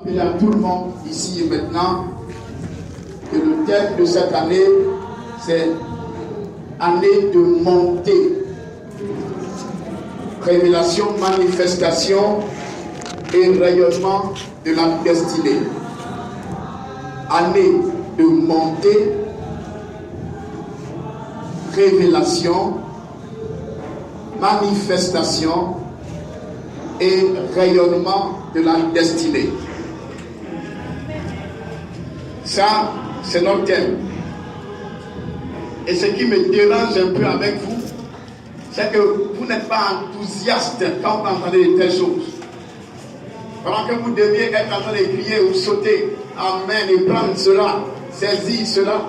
Puis à tout le monde ici et maintenant que le thème de cette année, c'est année de montée. Révélation, manifestation et rayonnement de la destinée. Année de montée, révélation, manifestation et rayonnement de la destinée. Ça, c'est notre thème. Et ce qui me dérange un peu avec vous, c'est que vous n'êtes pas enthousiaste quand vous entendez de telles choses. Pendant que vous deviez être en train de crier ou sauter, amen, et prendre cela, saisis cela,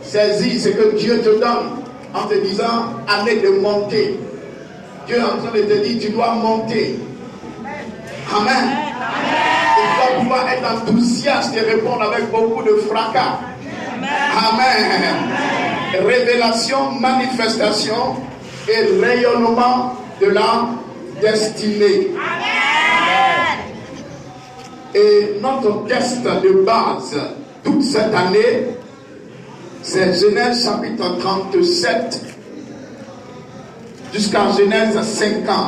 saisis ce que Dieu te donne en te disant, année de montée. Dieu est en train de te dire, tu dois monter. Amen. Tu dois pouvoir être enthousiaste et répondre avec beaucoup de fracas. Amen. Révélation, manifestation et rayonnement de la destinée. Amen. Et notre texte de base toute cette année, c'est Genèse chapitre 37 jusqu'à Genèse 50.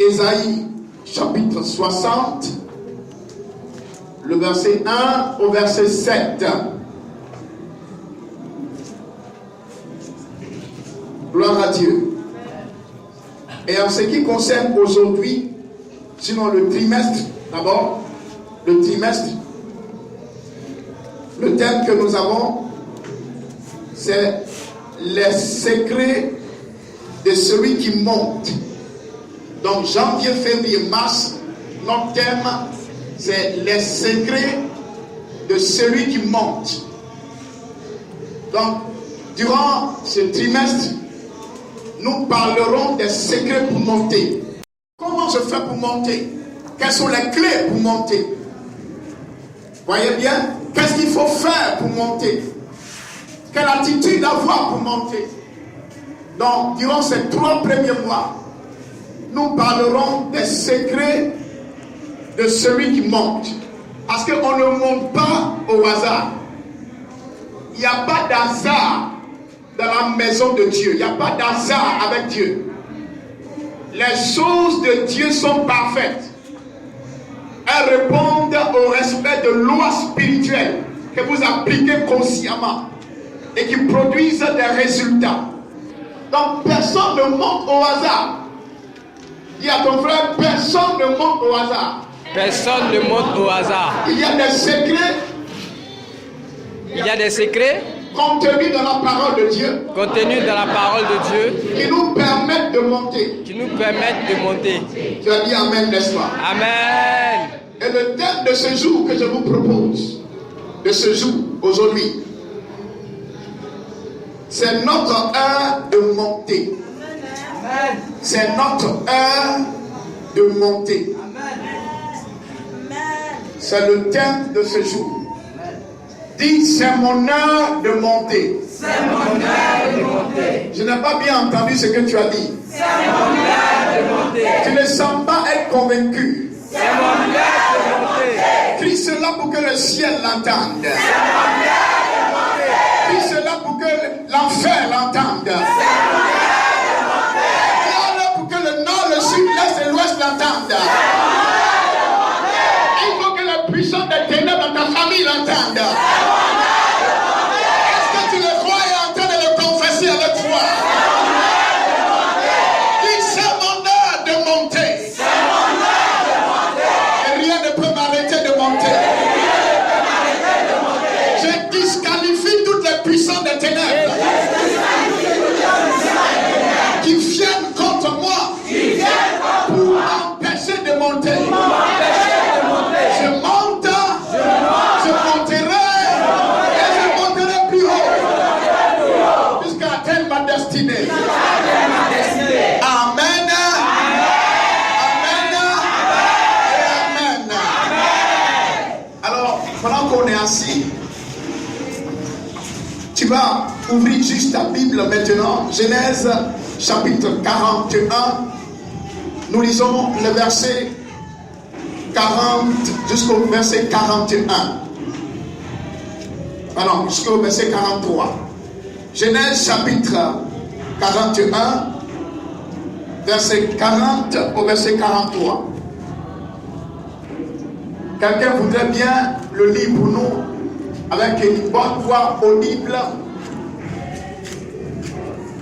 Ésaïe chapitre 60, le verset 1 au verset 7. Gloire à Dieu. Et en ce qui concerne aujourd'hui, sinon le trimestre, d'abord, le trimestre, le thème que nous avons, c'est les secrets de celui qui monte. Donc janvier, février, mars, notre thème, c'est les secrets de celui qui monte. Donc, durant ce trimestre, nous parlerons des secrets pour monter. Comment se fait pour monter? Quelles sont les clés pour monter? Voyez bien, qu'est-ce qu'il faut faire pour monter? Quelle attitude avoir pour monter? Donc, durant ces 3 premiers mois, nous parlerons des secrets de celui qui monte. Parce qu'on ne monte pas au hasard. Il n'y a pas d'hasard dans la maison de Dieu. Il n'y a pas d'hasard avec Dieu. Les choses de Dieu sont parfaites. Elles répondent au respect de lois spirituelles que vous appliquez consciemment et qui produisent des résultats. Donc personne ne monte au hasard. Dis à ton frère, personne ne monte au hasard. Personne ne monte au hasard. Il y a des secrets. Il y a des secrets contenus dans la parole de Dieu. Contenus dans la parole de Dieu. Qui nous permettent de monter. Qui nous permettent de monter. Tu as dit amen, n'est-ce pas? Amen. Et le thème de ce jour que je vous propose, de ce jour, aujourd'hui, c'est notre heure de monter. C'est notre heure de monter. C'est le thème de ce jour. Dis, c'est mon heure de monter. C'est mon heure de monter. Je n'ai pas bien entendu ce que tu as dit. C'est mon heure de monter. Tu ne sens pas être convaincu. C'est mon heure de monter. Crie cela pour que le ciel l'entende. C'est mon heure de monter. Crie cela pour que l'enfer l'entende. C'est mon heure de monter. Crie-le pour que le nord, le sud, l'est et l'ouest l'entendent. Il faut que les puissants des ténèbres dans ta famille l'entendent. Est-ce que tu le crois et en train de le confesser avec foi? Dis, c'est mon heure de monter. C'est mon heure de monter. Et rien ne peut m'arrêter de monter. Je disqualifie toutes les puissants des ténèbres qui viennent contre moi pour empêcher de monter. Je monte, je monterai et je monterai plus haut jusqu'à atteindre ma destinée. Amen. Amen. Et amen. Alors, pendant qu'on est assis, tu vas ouvrir juste ta Bible maintenant. Genèse chapitre 41. Nous lisons le verset 40 jusqu'au verset 41. Pardon, jusqu'au verset 43. Genèse chapitre 41, verset 40 au verset 43. Quelqu'un voudrait bien le lire pour nous avec une bonne voix audible.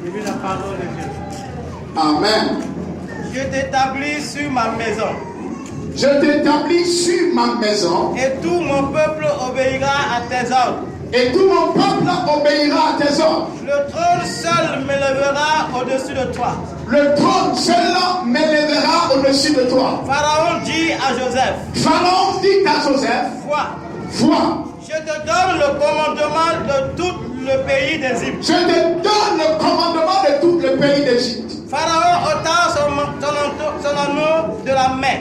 J'ai vu la parole de Dieu. Amen. Je t'établis sur ma maison. Je t'établis sur ma maison. Et tout mon peuple obéira à tes ordres. Et tout mon peuple obéira à tes ordres. Le trône seul m'élèvera au-dessus de toi. Le trône seul m'élèvera au-dessus de toi. Pharaon dit à Joseph. Pharaon dit à Joseph. Vois. Je te donne le commandement de tout le pays d'Égypte. Je te donne le commandement de tout le pays d'Égypte. Pharaon ôta son anneau de la main.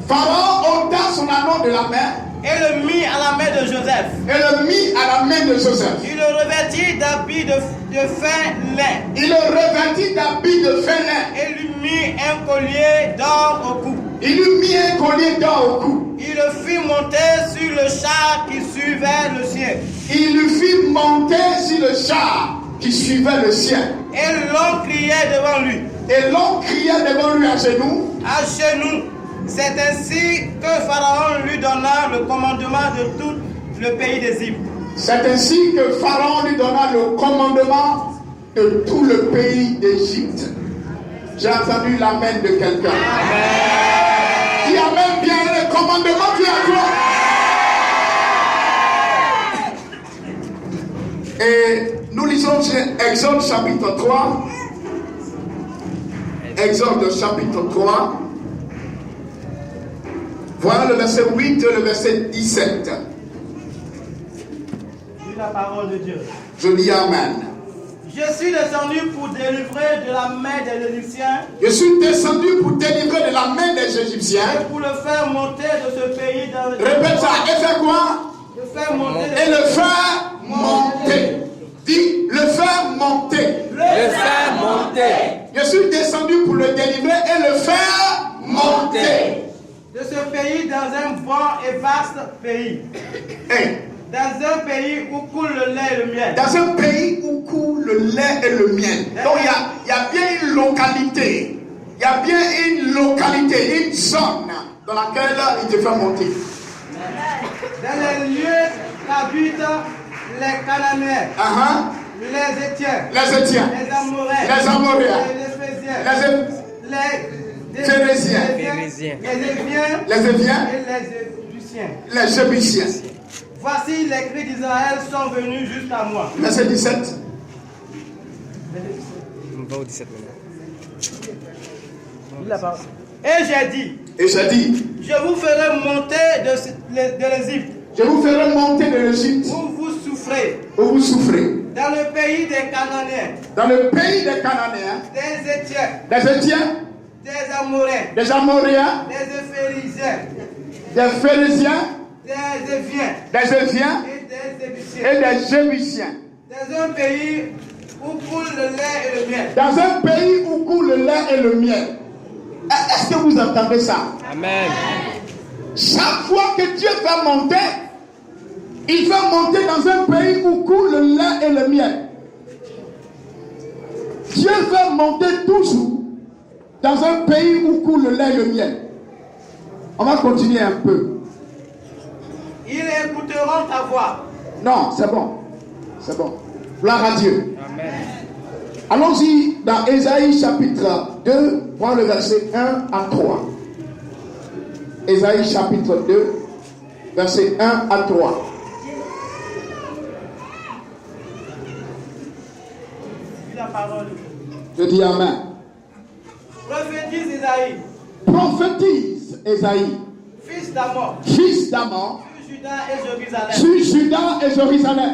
Pharaon ôta son anneau de la main. Et le mit à la main de Joseph. Et le mit à la main de Joseph. Il le revêtit d'habits de fin lin. Il le revêtit d'habits de fin lin. Et lui mit un collier d'or au cou. Il lui mit un collier d'or au cou. Il le fit monter sur le char qui suivait le sien. Il lui fit monter sur le char qui suivait le sien. Et l'on criait devant lui. Et l'on criait devant lui à genoux. À genoux. C'est ainsi que Pharaon lui donna le commandement de tout le pays d'Égypte. C'est ainsi que Pharaon lui donna le commandement de tout le pays d'Égypte. J'ai entendu l'amen de quelqu'un. Qui amène bien le commandement qui est à toi. Et nous lisons Exode chapitre 3. Exode chapitre 3. Voilà le verset 8 et le verset 17. Lis la parole de Dieu. Je dis Amen. Je suis descendu pour délivrer de la main des Égyptiens. Je suis descendu pour délivrer de la main des Égyptiens. Et pour le faire monter de ce pays dans Répète ça. Et faire quoi? Le faire monter. Et le faire monter. Dis, le faire monter. Le faire monter. Je suis descendu pour le délivrer et le faire monter. De ce pays dans un bon et vaste pays. Hey. Dans un pays où coule le lait et le miel. Dans un pays où coule le lait et le miel. Donc il y a bien une localité. Il y a bien une localité, une zone dans laquelle il te fait monter. Dans les lieux qu'habitent les Cananéens, les Étiens, les Amoréens, les Phéréziens, les Éviens et les Jébusiens. Voici les cris d'Israël sont venus jusqu'à moi. Verset 17. On va au 17 maintenant. Et j'ai dit, je vous ferai monter de l'Égypte. Je vous ferai monter de l'Égypte. Où vous souffrez. Dans le pays des Cananéens. Dans le pays des Cananéens. Des Étiens. Des Amoréens. Des Amoréens. Des Phéréziens. Des Éviens. Et des Jébusiens. Dans un pays où coule le lait et le miel. Dans un pays où coule le lait et le miel. Est-ce que vous entendez ça? Amen. Chaque fois que Dieu fait monter, il fait monter dans un pays où coule le lait et le miel. Dieu fait monter toujours dans un pays où coule le lait et le miel. On va continuer un peu. Ils écouteront ta voix. Non, c'est bon. C'est bon. Gloire à Dieu. Amen. Allons-y dans Ésaïe chapitre 2, prends le verset 1 à 3. Ésaïe chapitre 2, verset 1 à 3. La parole. Je dis Amen. Prophétise Isaïe. Prophétise Ésaïe. Fils d'Amon. Sur Juda et Jérusalem.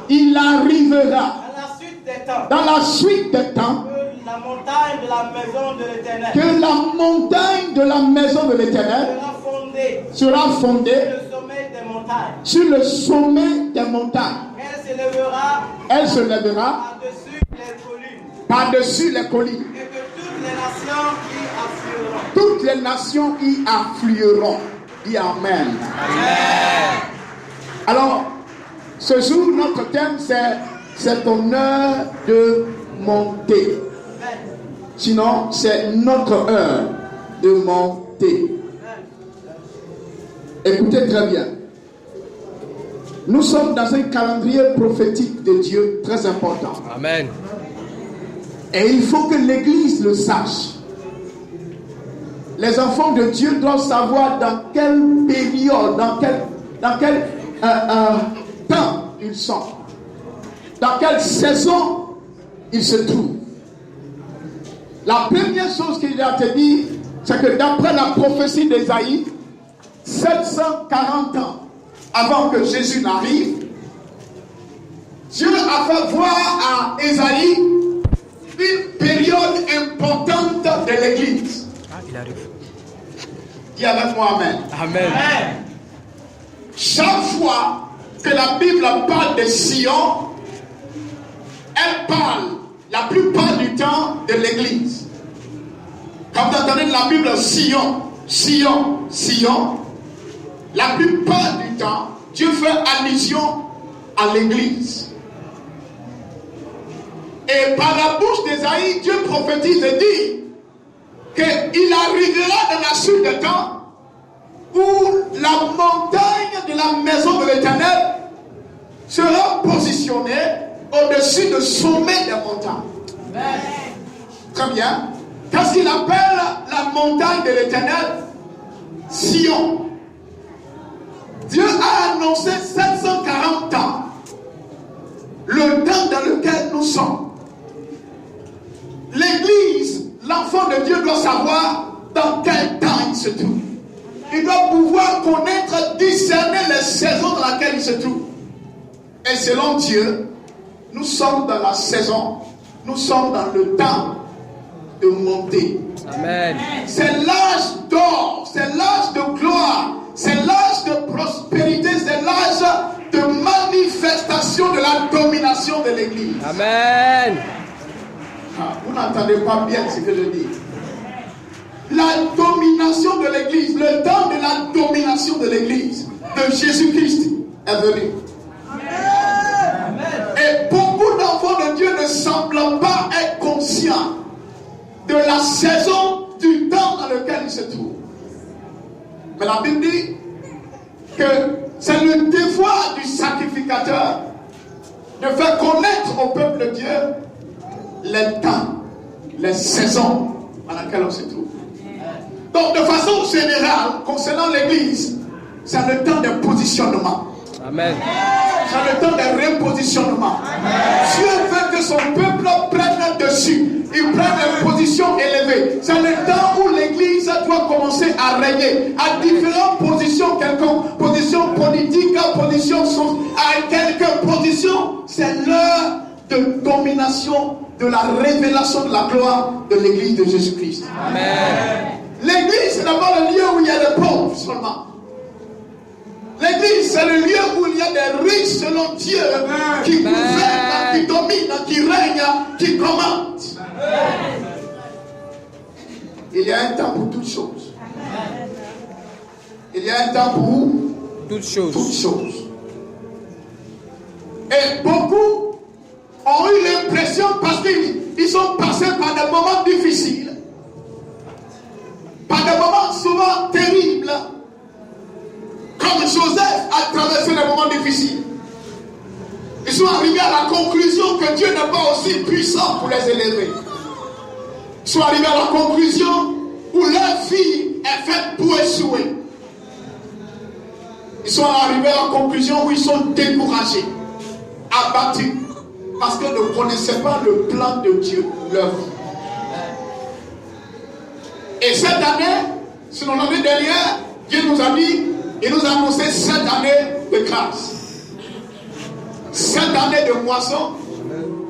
Il arrivera. Dans la suite des temps. Que la montagne de la maison de l'Éternel. Que la montagne de la maison de l'Éternel sera fondée sur le sommet des montagnes. Elle se lèvera par-dessus les collines. Et que toutes les nations y afflueront. Toutes les nations y afflueront. Dis Amen. Amen. Alors, ce jour, notre thème, c'est ton heure de monter. Sinon, c'est notre heure de monter. Écoutez très bien. Nous sommes dans un calendrier prophétique de Dieu très important. Amen. Et il faut que l'Église le sache. Les enfants de Dieu doivent savoir dans quelle période, dans quel temps ils sont. Dans quelle saison ils se trouvent. La première chose qu'il a te dit, c'est que d'après la prophétie d'Ésaïe, 740 ans avant que Jésus n'arrive, Dieu a fait voir à Ésaïe une période importante de l'Église. Ah, il arrive. Dis avec moi Amen. Amen. Chaque fois que la Bible parle de Sion, elle parle la plupart du temps de l'Église. Quand vous entendez la Bible Sion, Sion, Sion, la plupart du temps, Dieu fait allusion à l'Église. Et par la bouche d'Ésaïe, Dieu prophétise et dit qu'il arrivera dans la suite des temps où la montagne de la maison de l'Éternel sera positionnée au-dessus du sommet des montagnes. Amen. Très bien. Qu'est-ce qu'il appelle la montagne de l'Éternel? Sion. Dieu a annoncé 740 ans, le temps dans lequel nous sommes. L'Église, l'enfant de Dieu doit savoir dans quel temps il se trouve. Il doit pouvoir connaître, discerner les saisons dans lesquelles il se trouve. Et selon Dieu, nous sommes dans la saison, nous sommes dans le temps de monter. Amen. C'est l'âge d'or, c'est l'âge de gloire, c'est l'âge de prospérité, c'est l'âge de manifestation de la domination de l'Église. Amen. Vous n'entendez pas bien ce que je dis. La domination de l'Église, le temps de la domination de l'Église, de Jésus-Christ est venu. Et beaucoup d'enfants de Dieu ne semblent pas être conscients de la saison du temps dans lequel ils se trouvent. Mais la Bible dit que c'est le devoir du sacrificateur de faire connaître au peuple de Dieu les temps, les saisons dans lesquelles on se trouve. Donc, de façon générale, concernant l'Église, c'est le temps de positionnement. Amen. C'est le temps de repositionnement. Dieu veut que son peuple prenne dessus. Il prenne une position élevée. C'est le temps où l'Église doit commencer à régner à différentes positions quelconques. Position politique, position à quelques positions. C'est l'heure de domination, de la révélation de la gloire de l'Église de Jésus-Christ. Amen. L'Église, c'est d'abord le lieu où il y a des pauvres seulement. L'église, c'est le lieu où il y a des riches selon Dieu qui gouvernent, qui dominent, qui règnent, qui commandent. Il y a un temps pour toutes choses. Il y a un temps pour toutes choses. Et beaucoup ont eu l'impression, parce qu'ils sont passés par des moments difficiles, par des moments souvent terribles, comme Joseph a traversé des moments difficiles. Ils sont arrivés à la conclusion que Dieu n'est pas aussi puissant pour les élever. Ils sont arrivés à la conclusion où leur vie est faite pour échouer. Ils sont arrivés à la conclusion où ils sont découragés, abattus, parce qu'ils ne connaissaient pas le plan de Dieu, leur vie. Et cette année, selon l'année dernière, Dieu nous a dit, il nous a annoncé 7 années de grâce, 7 années de moisson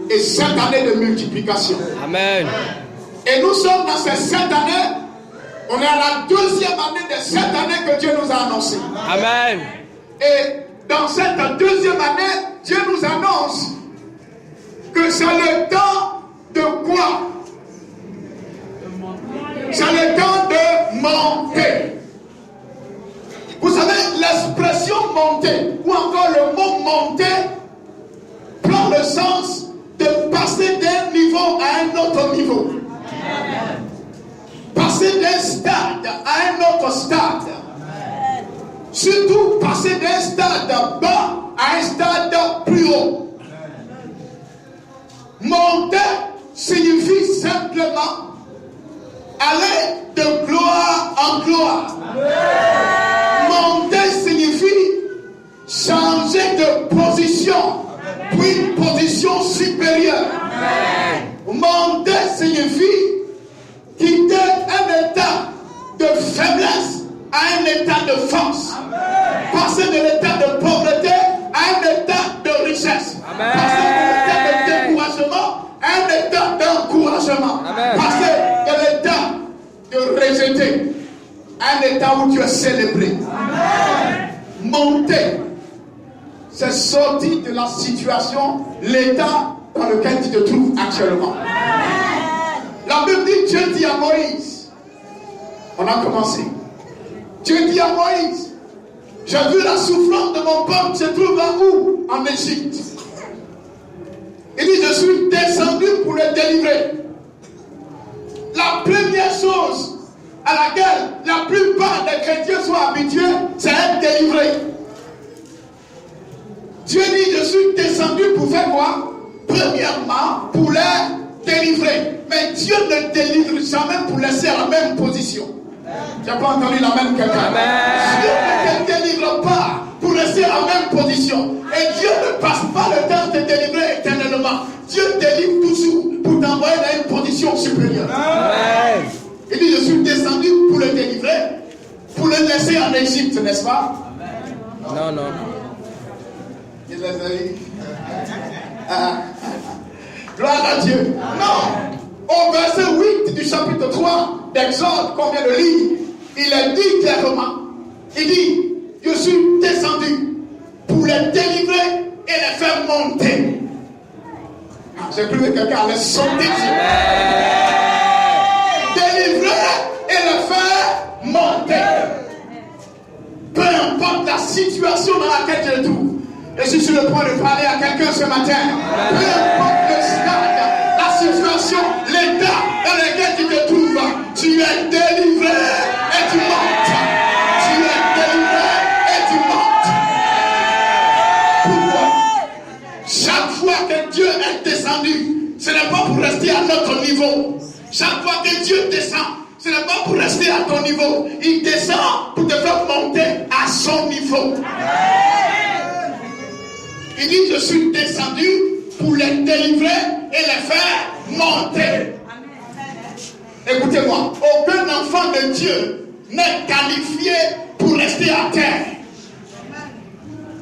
et 7 années de multiplication. Amen. Et nous sommes dans ces 7 années, on est à la 2e année des 7 années que Dieu nous a annoncé. Amen. Et dans cette 2e année, Dieu nous annonce que c'est le temps de quoi? monter, ou encore le mot monter, prend le sens de passer d'un niveau à un autre niveau. Passer d'un stade à un autre stade. Surtout passer d'un stade bas à un stade plus haut. Monter signifie simplement aller de gloire en gloire. Monter signifie changer de position, puis une position supérieure. Monter signifie quitter un état de faiblesse à un état de force. Passer de l'état de pauvreté à un état de richesse. Passer de l'état de découragement à un état d'encouragement. Passer de l'état de rejeter à un état où tu es célébré. Monter, c'est sortir de la situation, l'état dans lequel tu te trouves actuellement. La Bible dit, Dieu dit à Moïse, on a commencé. Dieu dit à Moïse, j'ai vu la souffrance de mon peuple se trouve où? En Égypte. Il dit, je suis descendu pour le délivrer. La première chose à laquelle la plupart des chrétiens sont habitués, c'est être délivré. Dieu dit, je suis descendu pour faire quoi? Premièrement, pour les délivrer. Mais Dieu ne délivre jamais pour laisser à la même position. Tu n'as pas entendu la même quelqu'un? Dieu ne te délivre pas pour rester à la même position. Et Dieu ne passe pas le temps de te délivrer éternellement. Dieu délivre toujours pour t'envoyer dans une position supérieure. Amen. Il dit, je suis descendu pour le délivrer, pour le laisser en Égypte, n'est-ce pas? Non, non. Il les a eu. Gloire à Dieu. Non. Au verset 8 du chapitre 3 d'Exode qu'on vient de lire, il est dit clairement, il dit, je suis descendu pour les délivrer et les faire monter. J'ai cru que quelqu'un allait sauter. Délivrer et les faire monter. Peu importe la situation dans laquelle je le trouve. Je suis sur le point de parler à quelqu'un ce matin. Peu importe le stade, la situation, l'état dans lequel tu te trouves, tu es délivré et tu montes. Tu es délivré et tu montes. Pourquoi? Chaque fois que Dieu est descendu, ce n'est pas pour rester à notre niveau. Chaque fois que Dieu descend, ce n'est pas pour rester à ton niveau. Il descend pour te faire monter à son niveau. Il dit, je suis descendu pour les délivrer et les faire monter. Écoutez-moi, aucun enfant de Dieu n'est qualifié pour rester à terre.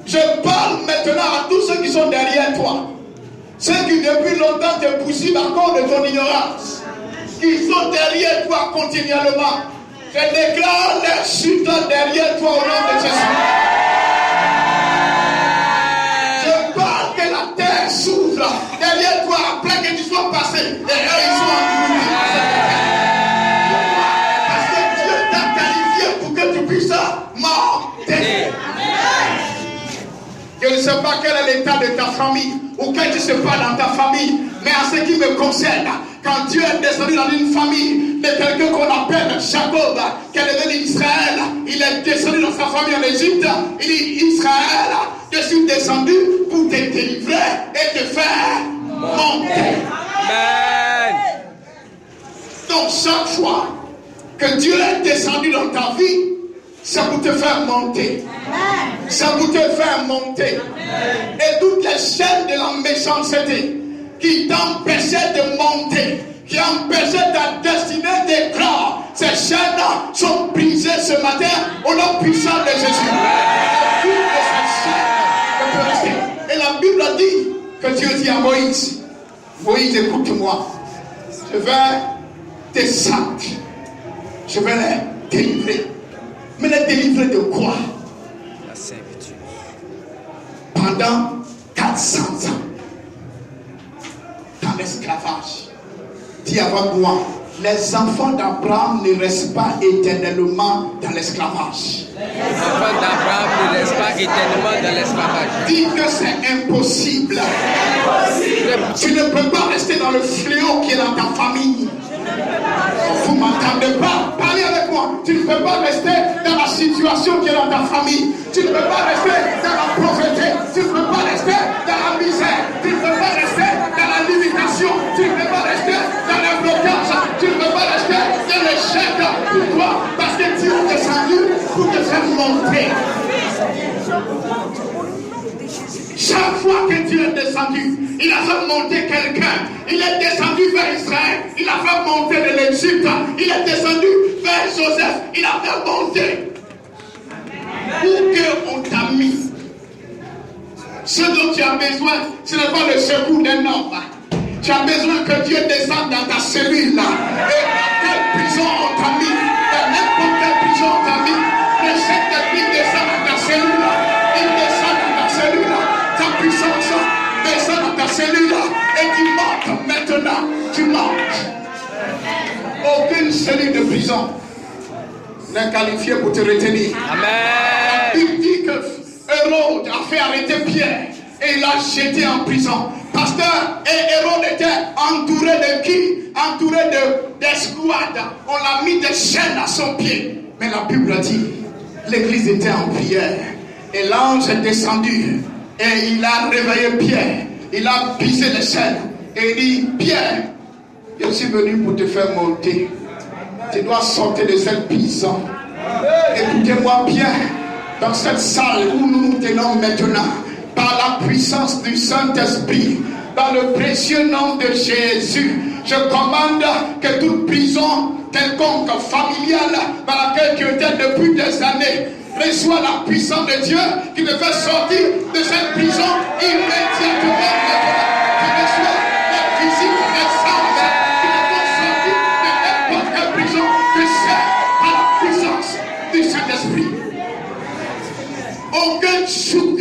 Je parle maintenant à tous ceux qui sont derrière toi. Ceux qui depuis longtemps te poursuivent à cause de ton ignorance. Qui sont derrière toi continuellement. Je déclare leur chute derrière toi au nom de Jésus. S'ouvre derrière toi après que tu sois passé et eux ils sont en communauté. Parce que Dieu t'a qualifié pour que tu puisses monter. Je ne sais pas quel est l'état de ta famille ou quel tu sais pas dans ta famille, mais en ce qui me concerne, quand Dieu est descendu dans une famille de quelqu'un qu'on appelle Jacob, qui est devenu Israël, il est descendu dans sa famille en Égypte, il dit Israël, je suis descendu pour te délivrer et te faire monter. Amen. Donc chaque fois que Dieu est descendu dans ta vie, c'est pour te faire monter. C'est pour te faire monter. Et toutes les chaînes de la méchanceté qui t'empêchaient de monter, qui empêchaient ta destinée d'éclore, ces chaînes sont brisées ce matin au nom puissant de Jésus. Et la Bible a dit que Dieu dit à Moïse, Moïse, écoute-moi, je vais descendre, je vais les délivrer. Mais les délivrer de quoi? La servitude. Pendant 400 ans, dans l'esclavage. Dis avant moi, les enfants d'Abraham ne restent pas éternellement dans l'esclavage. Les enfants d'Abraham ne restent pas éternellement dans l'esclavage. Dis que c'est impossible. Tu ne peux pas rester dans le fléau qui est dans ta famille. Vous ne m'entendez pas? Parlez avec moi. Tu ne peux pas rester dans la situation qui est dans ta famille. Tu ne peux pas rester dans la pauvreté. Tu ne peux pas rester dans la misère. Tu ne peux pas rester dans la limitation. Tu ne peux pas rester dans le blocage. Tu ne peux pas rester dans l'échec. Pourquoi? Parce que Dieu est descendu pour te faire monter. Chaque fois que Dieu est descendu, il a fait monter quelqu'un. Il est descendu vers Israël. Il a fait monter de l'Égypte. Il est descendu vers Joseph. Il a fait monter. Où qu'on t'a mis. Ce dont tu as besoin, ce n'est pas le secours d'un homme. Tu as besoin que Dieu descende dans ta cellule. Et dans quelle prison on t'a mis. Dans n'importe quelle prison on t'a mis. Le Saint-Esprit descend dans ta cellule. Il descend dans ta cellule. Ta puissance descend dans ta cellule. Et tu montes maintenant. Tu montes. Aucune cellule de prison n'est qualifiée pour te retenir. Amen. Il dit que Hérode a fait arrêter Pierre et il l'a jeté en prison. Pasteur, et Hérode était entouré de qui? Entouré d'escouades. On l'a mis des chaînes à son pied. Mais la Bible dit, l'église était en prière. Et l'ange est descendu. Et il a réveillé Pierre. Il a pisé les chaînes. Et il dit, Pierre, je suis venu pour te faire monter. Tu dois sortir de cette prison. Écoutez-moi bien. Dans cette salle où nous nous tenons maintenant, par la puissance du Saint-Esprit, dans le précieux nom de Jésus, je commande que toute prison quelconque familiale dans laquelle tu étais depuis des années reçoit la puissance de Dieu qui te fait sortir de cette prison immédiatement. Tu reçois la visite des anges qui te font sortir de n'importe quelle prison que c'est par la puissance du Saint-Esprit. Aucun joug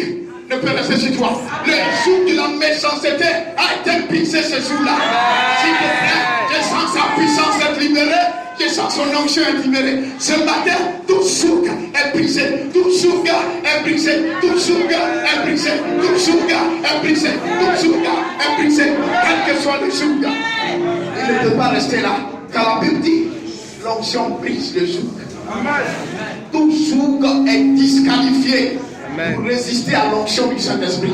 ne peut rester sur toi. Le joug de la méchanceté a été brisé ce jour-là. S'il te plaît, je sens sa puissance être libérée. Je sens son onction être libérée. Ce matin, tout joug est brisé. Tout joug est brisé. Tout joug est brisé. Tout joug est brisé. Tout joug est brisé. Quel que soit le joug, il ne peut pas rester là. Car la Bible dit, l'onction brise le joug. Tout joug est disqualifié. Amen. Pour résister à l'onction du Saint-Esprit.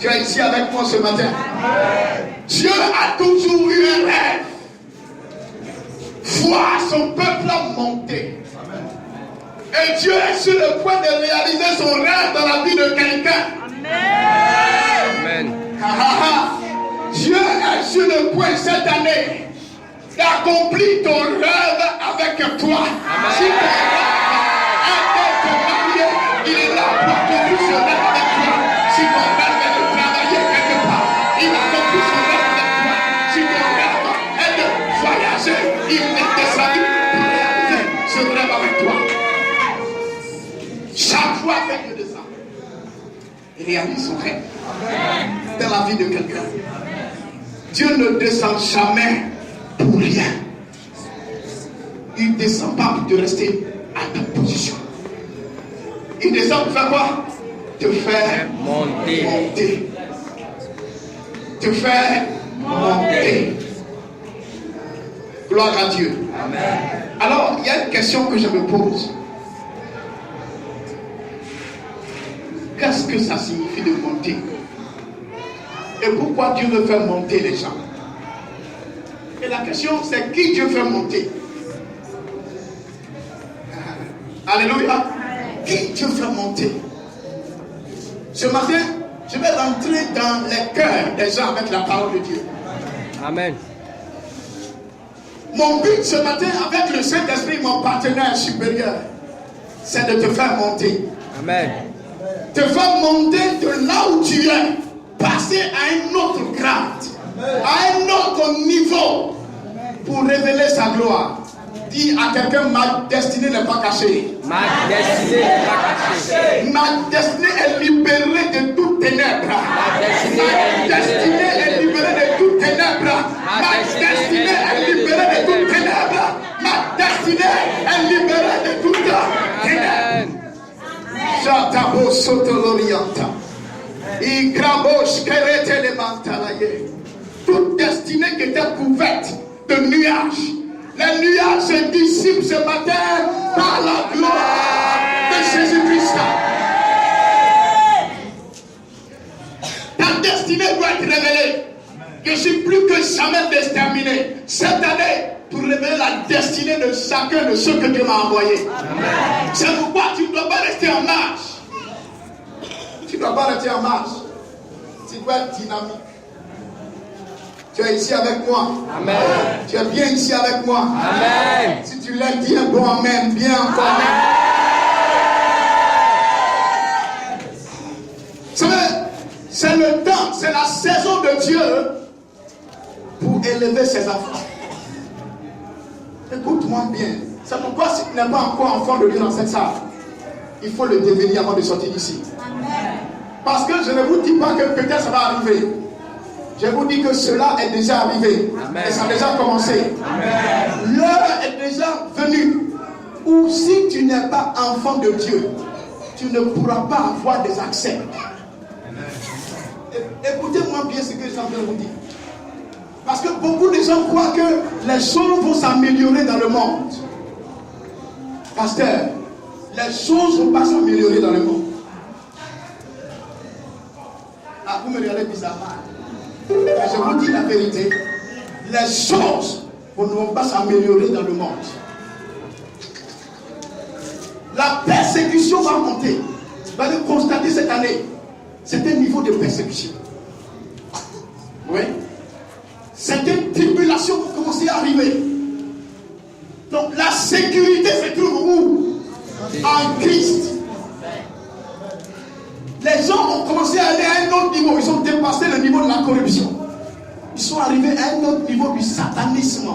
Tu es ici avec moi ce matin. Amen. Dieu a toujours eu un rêve. Voir son peuple monter. Amen. Et Dieu est sur le point de réaliser son rêve dans la vie de quelqu'un. Amen. Dieu est sur le point cette année d'accomplir ton rêve avec toi. Amen. Si ton rêve est de marier, il est là pour accomplir son rêve avec toi. Si ton rêve est de travailler quelque part, il accomplit son rêve avec toi. Si ton rêve est de voyager, il est descendu pour réaliser ce rêve avec toi. Chaque fois que Dieu descend, il réalise son rêve dans la vie de quelqu'un. Dieu ne descend jamais pour rien. Il ne descend pas pour te rester à ta position. Il descend pour faire quoi? Te faire monter. Te faire monter. Gloire à Dieu. Amen. Alors, il y a une question que je me pose. Qu'est-ce que ça signifie de monter? Et pourquoi Dieu veut faire monter les gens? Et la question, c'est qui Dieu fait monter? Alléluia. Qui Dieu fait monter? Ce matin, je vais rentrer dans les cœurs des gens avec la parole de Dieu. Amen. Mon but ce matin avec le Saint-Esprit, mon partenaire supérieur, c'est de te faire monter. Amen. Te faire monter de là où tu es, passer à un autre grade, à un autre niveau, pour révéler sa gloire. Dis à quelqu'un, ma destinée n'est pas cachée. Ma destinée n'est pas cachée. Ma destinée est libérée de toutes ténèbres. Ma destinée est libérée de toutes ténèbres. Ma destinée est libérée Rabo Sotolorianta. Igrabosh Kerete le Mantalaye. Toute destinée qui était couverte de nuages. Les nuages se dissipent ce matin par la gloire de Jésus-Christ. Ta destinée doit être révélée. Je suis plus que jamais déterminé cette année pour révéler la destinée de chacun de ceux que Dieu m'a envoyés. C'est pourquoi tu ne dois pas rester en marche. Tu ne dois pas rester en marche. Tu dois être dynamique. Tu es ici avec moi. Amen. Tu es bien ici avec moi. Amen. Si tu l'as dit un bon amen, bien encore. Amen. Vous savez, c'est le temps, c'est la saison de Dieu pour élever ses enfants. Écoute-moi bien. C'est pourquoi si tu n'es pas encore enfant de Dieu dans cette salle, il faut le devenir avant de sortir d'ici. Parce que je ne vous dis pas que peut-être ça va arriver. Je vous dis que cela est déjà arrivé. Amen. Et ça a déjà commencé. L'heure est déjà venue où si tu n'es pas enfant de Dieu, tu ne pourras pas avoir des accès. Écoutez-moi bien ce que je suis en train de vous dire. Parce que beaucoup de gens croient que les choses vont s'améliorer dans le monde. Pasteur, les choses ne vont pas s'améliorer dans le monde. Ah, vous me regardez bizarrement. Mais je vous dis la vérité, les choses ne vont pas s'améliorer dans le monde. La persécution va monter. Vous allez constater cette année, c'est un niveau de persécution. Oui. Certaines tribulations vont commencer à arriver. Donc la sécurité se trouve où? En Christ. Les gens ont commencé à aller à un autre niveau. Ils ont dépassé le niveau de la corruption. Ils sont arrivés à un autre niveau du satanisme.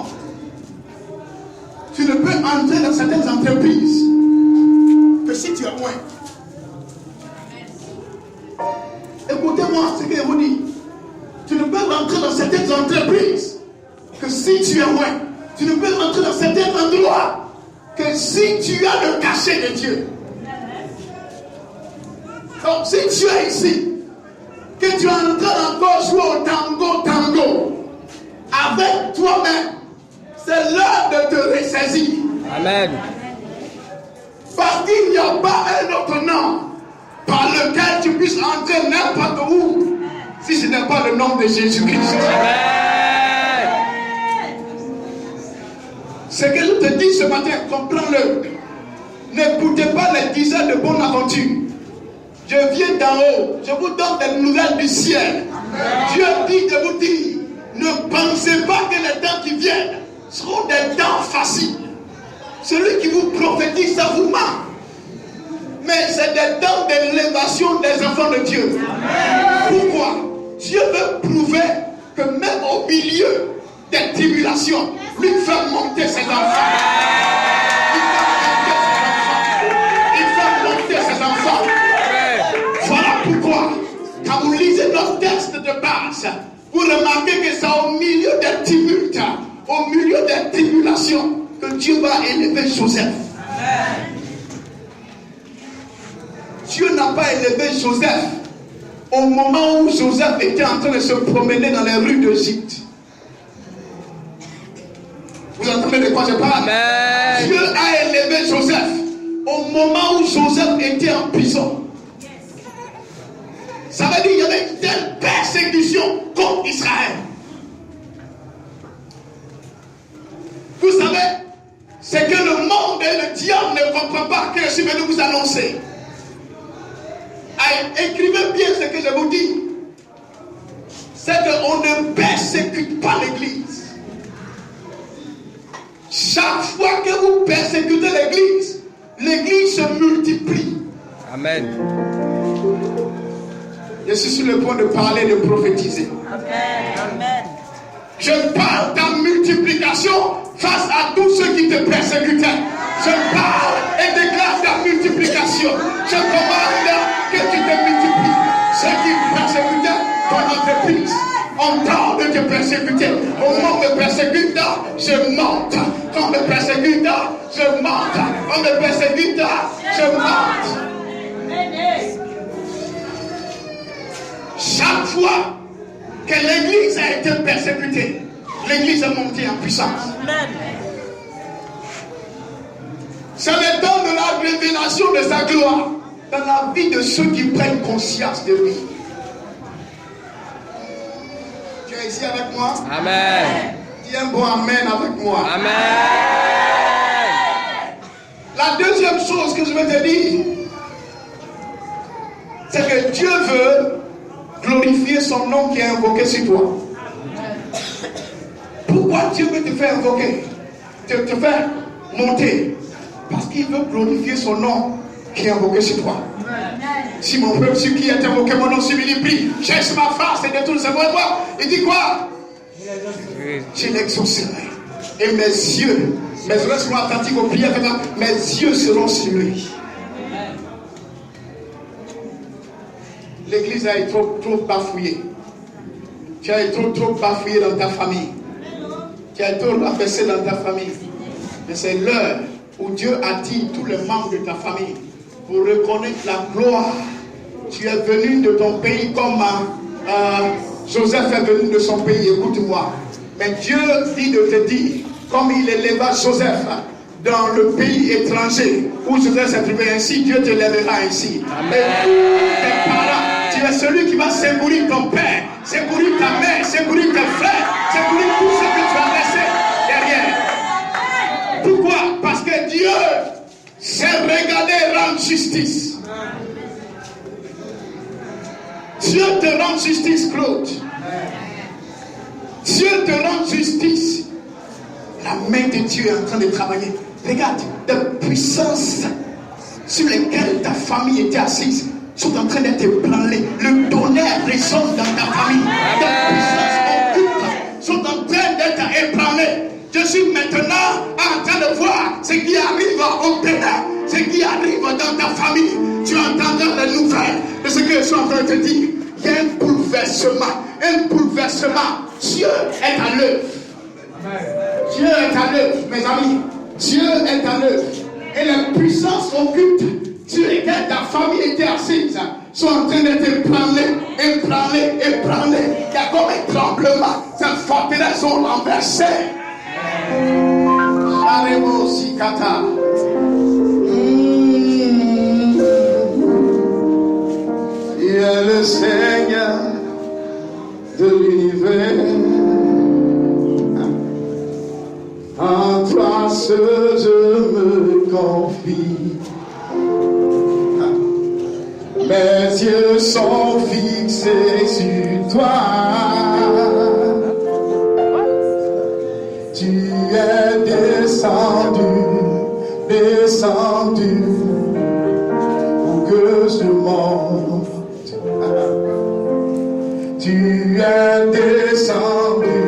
Tu ne peux entrer dans certaines entreprises que si tu es loin. Écoutez-moi ce que je vous dis. Tu ne peux rentrer dans certaines entreprises que si tu es loin. Tu ne peux rentrer dans certains endroits que si tu as le cachet de Dieu. Donc si tu es ici, que tu es en train encore jouer au tango, avec toi-même, c'est l'heure de te ressaisir. Amen. Parce qu'il n'y a pas un autre nom par lequel tu puisses entrer n'importe où, si ce n'est pas le nom de Jésus-Christ. Amen. Ce que je te dis ce matin, comprends-le. N'écoutez pas les diseurs de bonne aventure. Je viens d'en haut, je vous donne des nouvelles du ciel. Amen. Dieu dit de vous dire, ne pensez pas que les temps qui viennent seront des temps faciles. Celui qui vous prophétise, ça vous ment. Mais c'est des temps d'élévation des enfants de Dieu. Amen. Pourquoi? Dieu veut prouver que même au milieu des tribulations, lui fait monter ses enfants. Il fait monter ses enfants. Voilà pourquoi, quand vous lisez notre texte de base, vous remarquez que c'est au milieu des tumultes, au milieu des tribulations, que Dieu va élever Joseph. Amen. Dieu n'a pas élevé Joseph au moment où Joseph était en train de se promener dans les rues d'Égypte. Vous entendez de quoi je parle? Amen. Dieu a élevé Joseph au moment où Joseph était en prison. Ça veut dire qu'il y avait une telle persécution contre Israël. Vous savez, c'est que le monde et le diable ne comprennent pas que je suis venu vous annoncer. Écrivez bien ce que je vous dis. C'est qu'on ne persécute pas l'église. Chaque fois que vous persécutez l'église, l'église se multiplie. Amen. Je suis sur le point de parler, de prophétiser. Amen. Amen. Je parle ta multiplication face à tous ceux qui te persécutaient. Je parle et déclare ta multiplication. Je commande que tu te multiplies. Ceux qui persécutaient ton entreprise ont tort de te persécuter. Au moment me persécute, je monte. On me persécute, je monte. On me persécute, je monte. Chaque fois que l'église a été persécutée, l'église est montée en puissance. C'est le temps de la révélation de sa gloire dans la vie de ceux qui prennent conscience de lui. Tu es ici avec moi? Amen. Dis un bon amen avec moi. Amen. La deuxième chose que je veux te dire, c'est que Dieu veut glorifier son nom qui est invoqué sur toi. Pourquoi Dieu veut te faire invoquer, te faire monter? Parce qu'il veut glorifier son nom qui est invoqué sur toi. Si mon peuple, celui qui est invoqué mon nom, celui qui prie, cherche ma face et détourne ses voies, il dit quoi? Je l'exaucerai. Et mes yeux, mes oreilles seront attentives aux prières, mes yeux seront sur lui. L'église a été trop bafouillée. Tu as été trop bafouillé dans ta famille. Tu as été rabaissé dans ta famille. Mais c'est l'heure où Dieu attire tous les membres de ta famille pour reconnaître la gloire. Tu es venu de ton pays comme Joseph est venu de son pays. Écoute-moi. Mais Dieu dit de te dire, comme il éleva Joseph dans le pays étranger où Joseph s'est trouvé, ainsi Dieu te lèvera ici. Amen. Et tes parents, tu es celui qui va secourir ton père, secourir ta mère, secourir tes frères, secourir tout ce que tu as laissé derrière. Pourquoi? Parce que Dieu s'est regardé rendre justice. Dieu te rend justice, Claude. Dieu te rend justice. La main de Dieu est en train de travailler. Regarde, des puissances sur lesquelles ta famille était assise sont en train d'être ébranlées. Le tonnerre résonne dans ta famille. Des puissances occultes sont en train d'être ébranlées. Je suis maintenant en train de voir ce qui arrive au Bénin, ce qui arrive dans ta famille. Tu entendras les nouvelles de ce que je suis en train de te dire. Il y a un bouleversement, un bouleversement. Dieu est à l'œuvre. Dieu est à l'œuvre, mes amis. Dieu est à l'œuvre. Et les puissances occultes sur lesquelles ta famille était assise sont en train d'être ébranlées, ébranlées, ébranlées. Il y a comme un tremblement. Ces forteresses sont renversées. Charemo Sikata. Il est le Seigneur de l'univers. En toi seul je me confie. Mes yeux sont fixés sur toi. Tu es descendu pour que je monte. Tu es descendu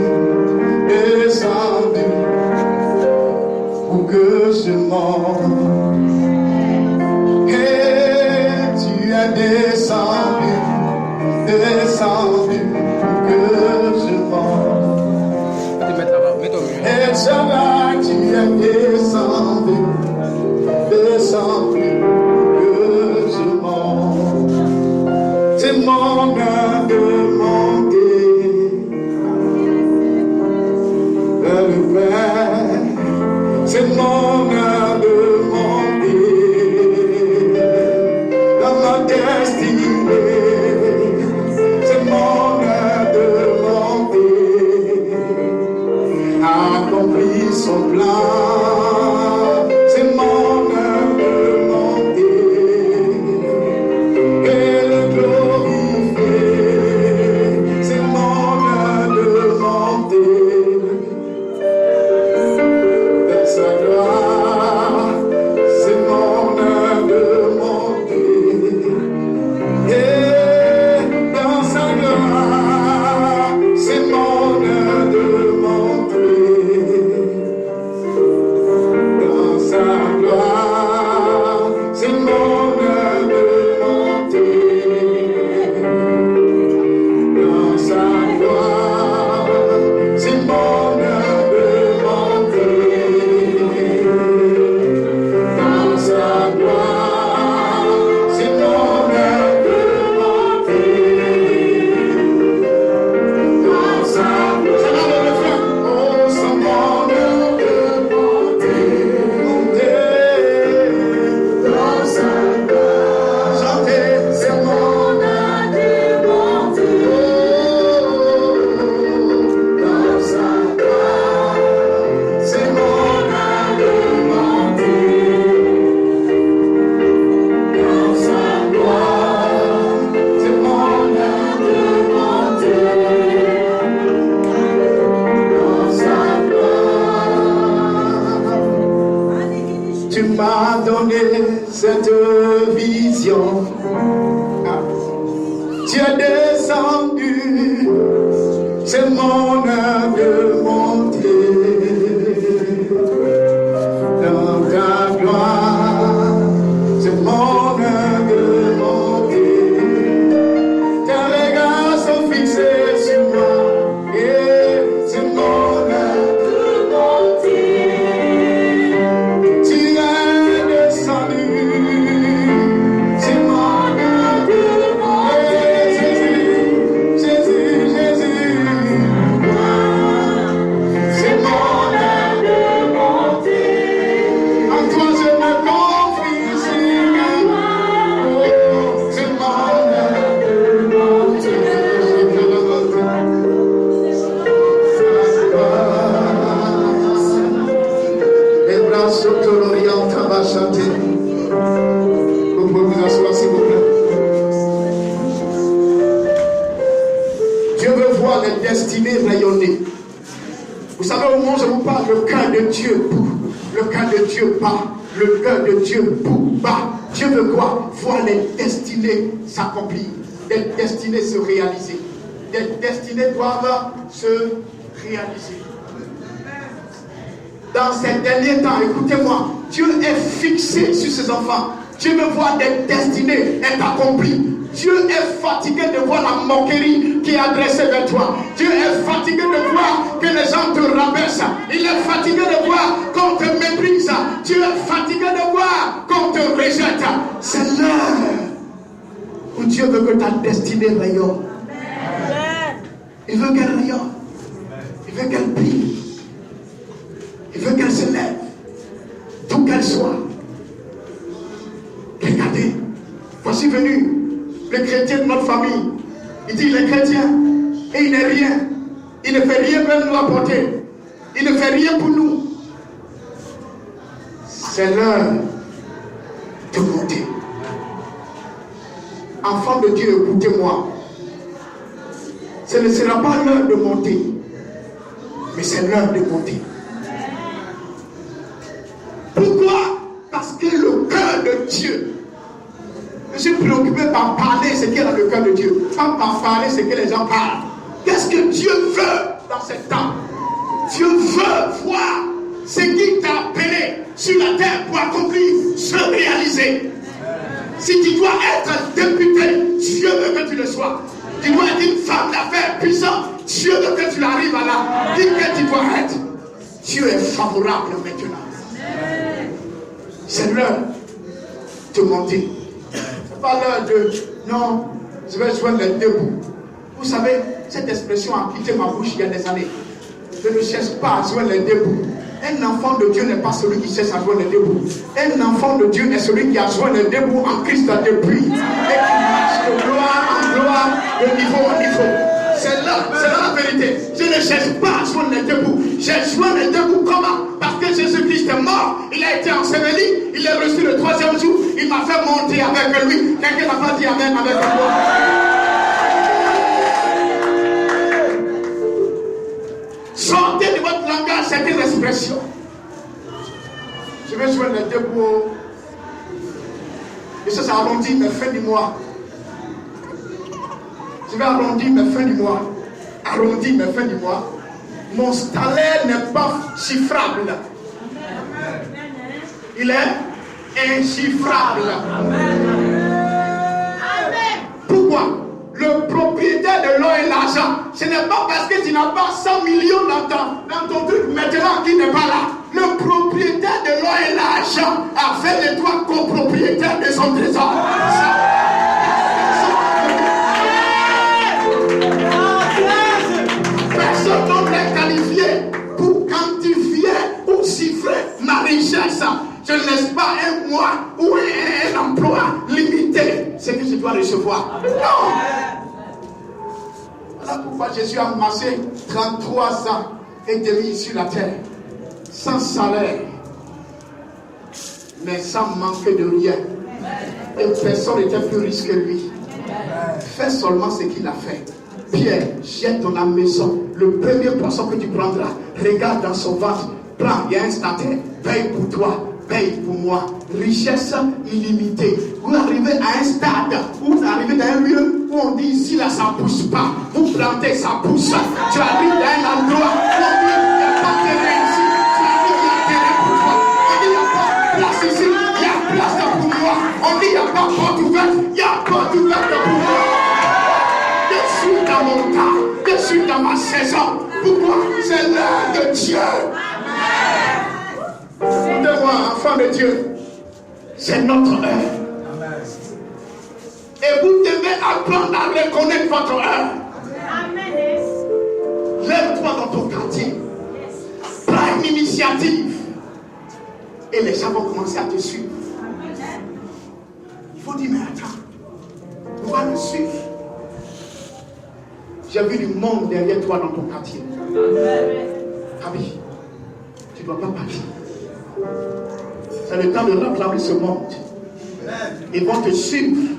pour que je monte. Et tu es descendu pour que je monte. Et Shabbat, tu es descendu pour que je monte. C'est mon âme de monter vers le Père. C'est mon âme de monter dans ma destinée. C'est mon âme de monter. Accomplis Tu m'as donné cette vision. Tu es descendu, c'est mon heure de monter dans ta gloire. C'est mon heure de monter. Tes regards sont fixés sur moi et c'est mon heure de monter. Tu es descendu, c'est mon heure de monter. Jésus, Jésus, c'est mon heure de monter. En toi je me confie, Seigneur. Oh, c'est mon heure de monter. Les bras sur l'Orient, on va chanter. Vous pouvez vous asseoir, s'il vous plaît. Dieu veut voir les destinées rayonner. Vous savez, au moment où je vous parle, le cœur de Dieu bout, le cœur de Dieu bat, le cœur de Dieu bat. Dieu veut quoi? Voir les destinées s'accomplir, les destinées se réaliser. Les destinées doivent se réaliser. Dans ces derniers temps, écoutez-moi, Dieu est fixé sur ses enfants. Dieu veut voir des destinées être accomplies. Dieu est fatigué de voir la moquerie qui est adressée vers toi. Dieu est fatigué de voir que les gens te rabaissent. Il est fatigué de voir qu'on te méprise. Dieu est fatigué de voir qu'on te rejette. C'est l'heure où Dieu veut que ta destinée rayonne. Il veut qu'elle rayonne. Il veut qu'elle brille. Il veut qu'elle se lève. D'où qu'elle soit. Regardez, voici venu le chrétien de notre famille. Il dit il est chrétien et il n'est rien. Il ne fait rien pour nous apporter. Il ne fait rien pour nous. C'est l'heure de monter. Enfants de Dieu, écoutez-moi. Ce ne sera pas l'heure de monter, mais c'est l'heure de monter. Pourquoi? Parce que le cœur de Dieu, je suis préoccupé par parler ce qu'il y a dans le cœur de Dieu, pas par parler ce que les gens parlent. Qu'est-ce que Dieu veut dans ce temps? Dieu veut voir ce qui t'a appelé sur la terre pour accomplir, se réaliser. Si tu dois être député, Dieu veut que tu le sois. Tu dois être une femme d'affaires puissante, Dieu veut que tu arrives à là. Dis que tu dois être. Dieu est favorable maintenant. C'est l'heure de monter. C'est pas l'heure de non, je vais joindre les deux bouts. Vous savez, cette expression a quitté ma bouche il y a des années. Je ne cherche pas à joindre les deux bouts. Un enfant de Dieu n'est pas celui qui cherche à joindre les deux bouts. Un enfant de Dieu est celui qui a joint les deux bouts en Christ depuis et qui marche de gloire en gloire, de niveau en niveau. C'est là la vérité. Je ne cherche pas à joindre les deux bouts. J'ai joint les deux bouts comment? Parce que Jésus-Christ est mort, il a été enseveli, il est reçu le 3e jour, il m'a fait monter avec lui. Quelqu'un n'a pas dit amen avec moi. Sortez de votre langage cette expression. Je vais joindre les deux bouts. Et ça arrondit mes fins du mois. Je vais arrondir mes fins du mois. Arrondir mes fins du mois. Mon salaire n'est pas chiffrable. Il est inchiffrable. Pourquoi? Le propriétaire de l'or et l'argent, ce n'est pas parce que tu n'as pas 100 millions dans ton truc maintenant qui n'est pas là. Le propriétaire de l'or et l'argent a fait de toi copropriétaire de son trésor. Personne d'autre est qualifié pour quantifier ou chiffrer ma richesse. Je ne laisse pas un mois ou un emploi limité ce que je dois recevoir. Non. Voilà pourquoi Jésus a amassé 33 ans et demi sur la terre, sans salaire, mais sans manquer de rien. Et personne n'était plus riche que lui. Fais seulement ce qu'il a fait. Pierre, jette dans la maison. Le premier poisson que tu prendras, regarde dans son ventre. Prends, il y a un stataire, paye pour toi. paye pour moi. Richesse illimitée. Vous arrivez à un stade, vous arrivez dans un lieu où on dit ici là ça ne pousse pas. Vous plantez, ça pousse. Tu arrives dans un endroit où on dit il n'y a pas de terrain ici. Tu arrives, il y a terrain pour toi. On dit il n'y a pas de place ici, il y a place pour moi. On dit il n'y a pas de porte ouverte, il y a porte ouverte pour moi. Je suis dans mon temps, je suis dans ma saison. Pourquoi? C'est l'heure de Dieu. Écoutez-moi, enfant de Dieu, c'est notre heure. Et vous devez apprendre à reconnaître votre heure. Lève-toi dans ton quartier. Prends une initiative. Et les gens vont commencer à te suivre. Il faut dire, mais attends, on va le suivre. J'ai vu du monde derrière toi dans ton quartier. Ah oui, tu ne dois pas partir. C'est le temps de réclamer ce monde. Ils vont te suivre.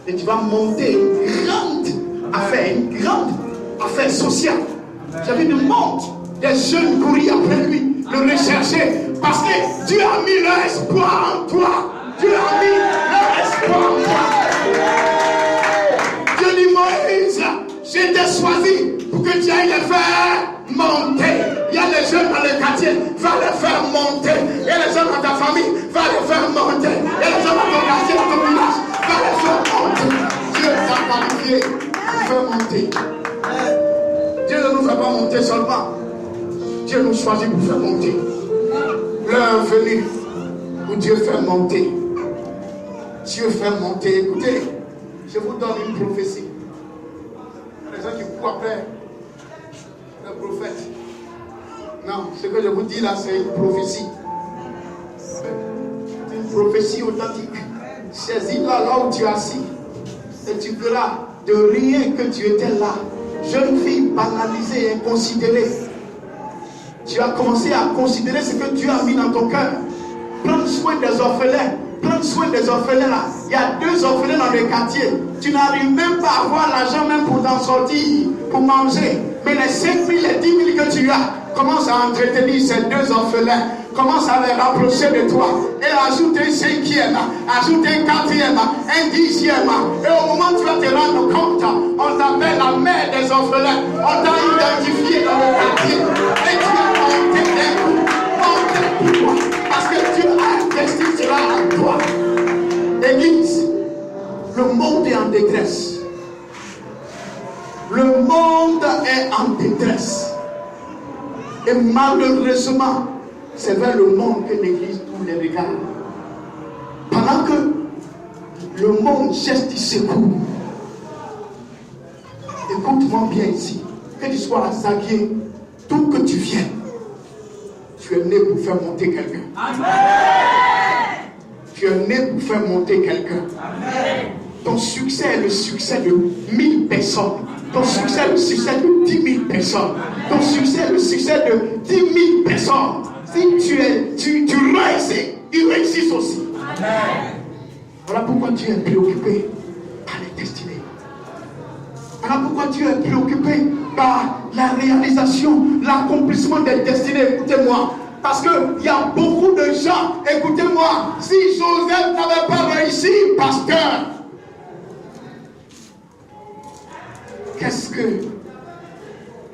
Et tu vas monter une grande affaire sociale. J'ai vu du monde, des jeunes courir après lui, le rechercher. Parce que Dieu a mis leur espoir en toi. Dieu a mis leur espoir en toi. Dieu dit, Moïse, j'ai été choisi pour que tu ailles les faire monter. Il y a des jeunes dans le quartier, va les faire monter. Il y a des gens dans ta famille, va les faire monter. Il y a des gens dans ton quartier, dans ton village, va les faire monter. Dieu t'a qualifié pour faire monter. Dieu ne nous fait pas monter seulement. Dieu nous choisit pour faire monter. L'heure est venue où Dieu fait monter. Dieu fait monter. Écoutez, je vous donne une prophétie. Il y a des gens qui courent après le prophète. Non, ce que je vous dis là, c'est une prophétie. C'est une prophétie authentique. Saisis-la là où tu es assis. Et tu verras de rien que tu étais là. Jeune fille banalisée et inconsidérée. Tu as commencé à considérer ce que Dieu a mis dans ton cœur. Prends soin des orphelins. Prends soin des orphelins là. Il y a 2 orphelins dans le quartier. Tu n'arrives même pas à avoir l'argent même pour t'en sortir, pour manger. Mais les 5 000, les 10 000 que tu as, commence à entretenir ces 2 orphelins. Commence à les rapprocher de toi. Et ajoute un 5e, ajoute un 4e, un 10e. Et au moment où tu vas te rendre compte, on t'appelle la mère des orphelins. On t'a identifié dans le quartier. Et tu as monté d'un coup. Monté pourquoi? Parce que Dieu a investi cela en toi. Église, le monde est en détresse. Le monde est en détresse. Et malheureusement, c'est vers le monde que l'Église tourne les regards. Pendant que le monde cherche du secours. Écoute-moi bien ici. Que tu sois à Zaguier, d'où que tu viennes, tu es né pour faire monter quelqu'un. Tu es né pour faire monter quelqu'un. Ton succès est le succès de 1000 personnes. Ton succès est le succès de 10 000 personnes. Ton succès est le succès de 10 000 personnes. Si tu réussis, ils réussissent aussi. Voilà pourquoi tu es préoccupé par les destinées. Voilà pourquoi tu es préoccupé par la réalisation, l'accomplissement des destinées. Écoutez-moi. Parce qu'il y a beaucoup de gens, écoutez-moi, si Joseph n'avait pas réussi, pasteur, qu'est-ce que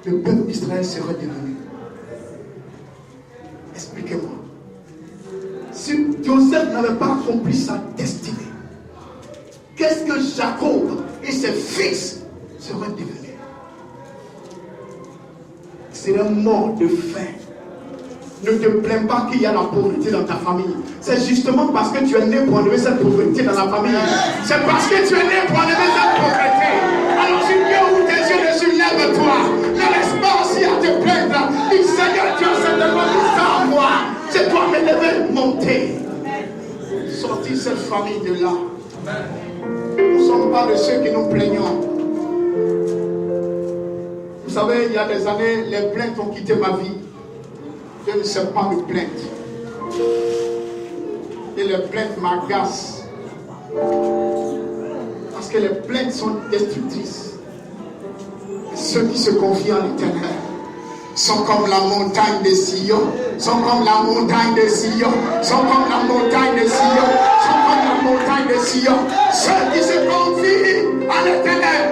le peuple d'Israël serait devenu? Expliquez-moi. Si Joseph n'avait pas accompli sa destinée, qu'est-ce que Jacob et ses fils seraient devenus? Ils seraient morts de faim. Ne te plains pas qu'il y a la pauvreté dans ta famille. C'est justement parce que tu es né pour enlever cette pauvreté dans la famille. C'est parce que tu es né pour enlever cette pauvreté. Alors si Dieu ouvre tes yeux dessus, lève-toi. Ne laisse pas aussi à te plaindre. Dis Seigneur, tu as certainement mis ça en moi. C'est toi me lever, monter. Sortir cette famille de là. Nous ne sommes pas de ceux qui nous plaignons. Vous savez, il y a des années, les plaintes ont quitté ma vie. Je ne sais pas me plaindre. Et les plaintes m'agacent. Parce que les plaintes sont destructrices. Et ceux qui se confient en l'Éternel sont comme la montagne de Sion, sont comme la montagne de Sion, sont comme la montagne de Sion, sont comme la montagne de Sion, ceux qui se confient à l'Éternel.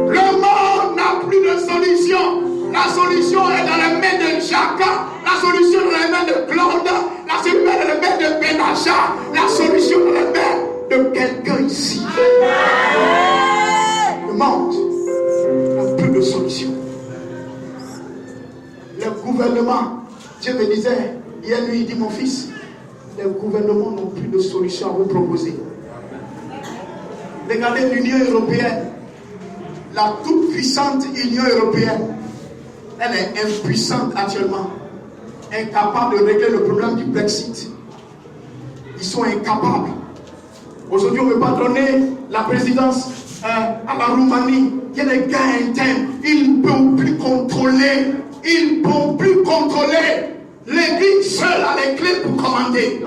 Le monde n'a plus de solution. La solution est dans les mains de Jacques, la solution est dans les mains de Claude, la solution est dans les mains de Benacha, la solution est dans les mains de quelqu'un ici. Le monde n'a plus de solution. Le gouvernement, Dieu me disait, hier lui il dit, mon fils, les gouvernements n'ont plus de solution à vous proposer. Regardez l'Union européenne, la toute puissante Union européenne, elle est impuissante actuellement, incapable de régler le problème du Brexit. Ils sont incapables. Aujourd'hui, on ne veut pas donner la présidence à la Roumanie. Il y a des gars internes, ils ne peuvent plus contrôler. Ils ne peuvent plus contrôler. L'église seule a les clés pour commander.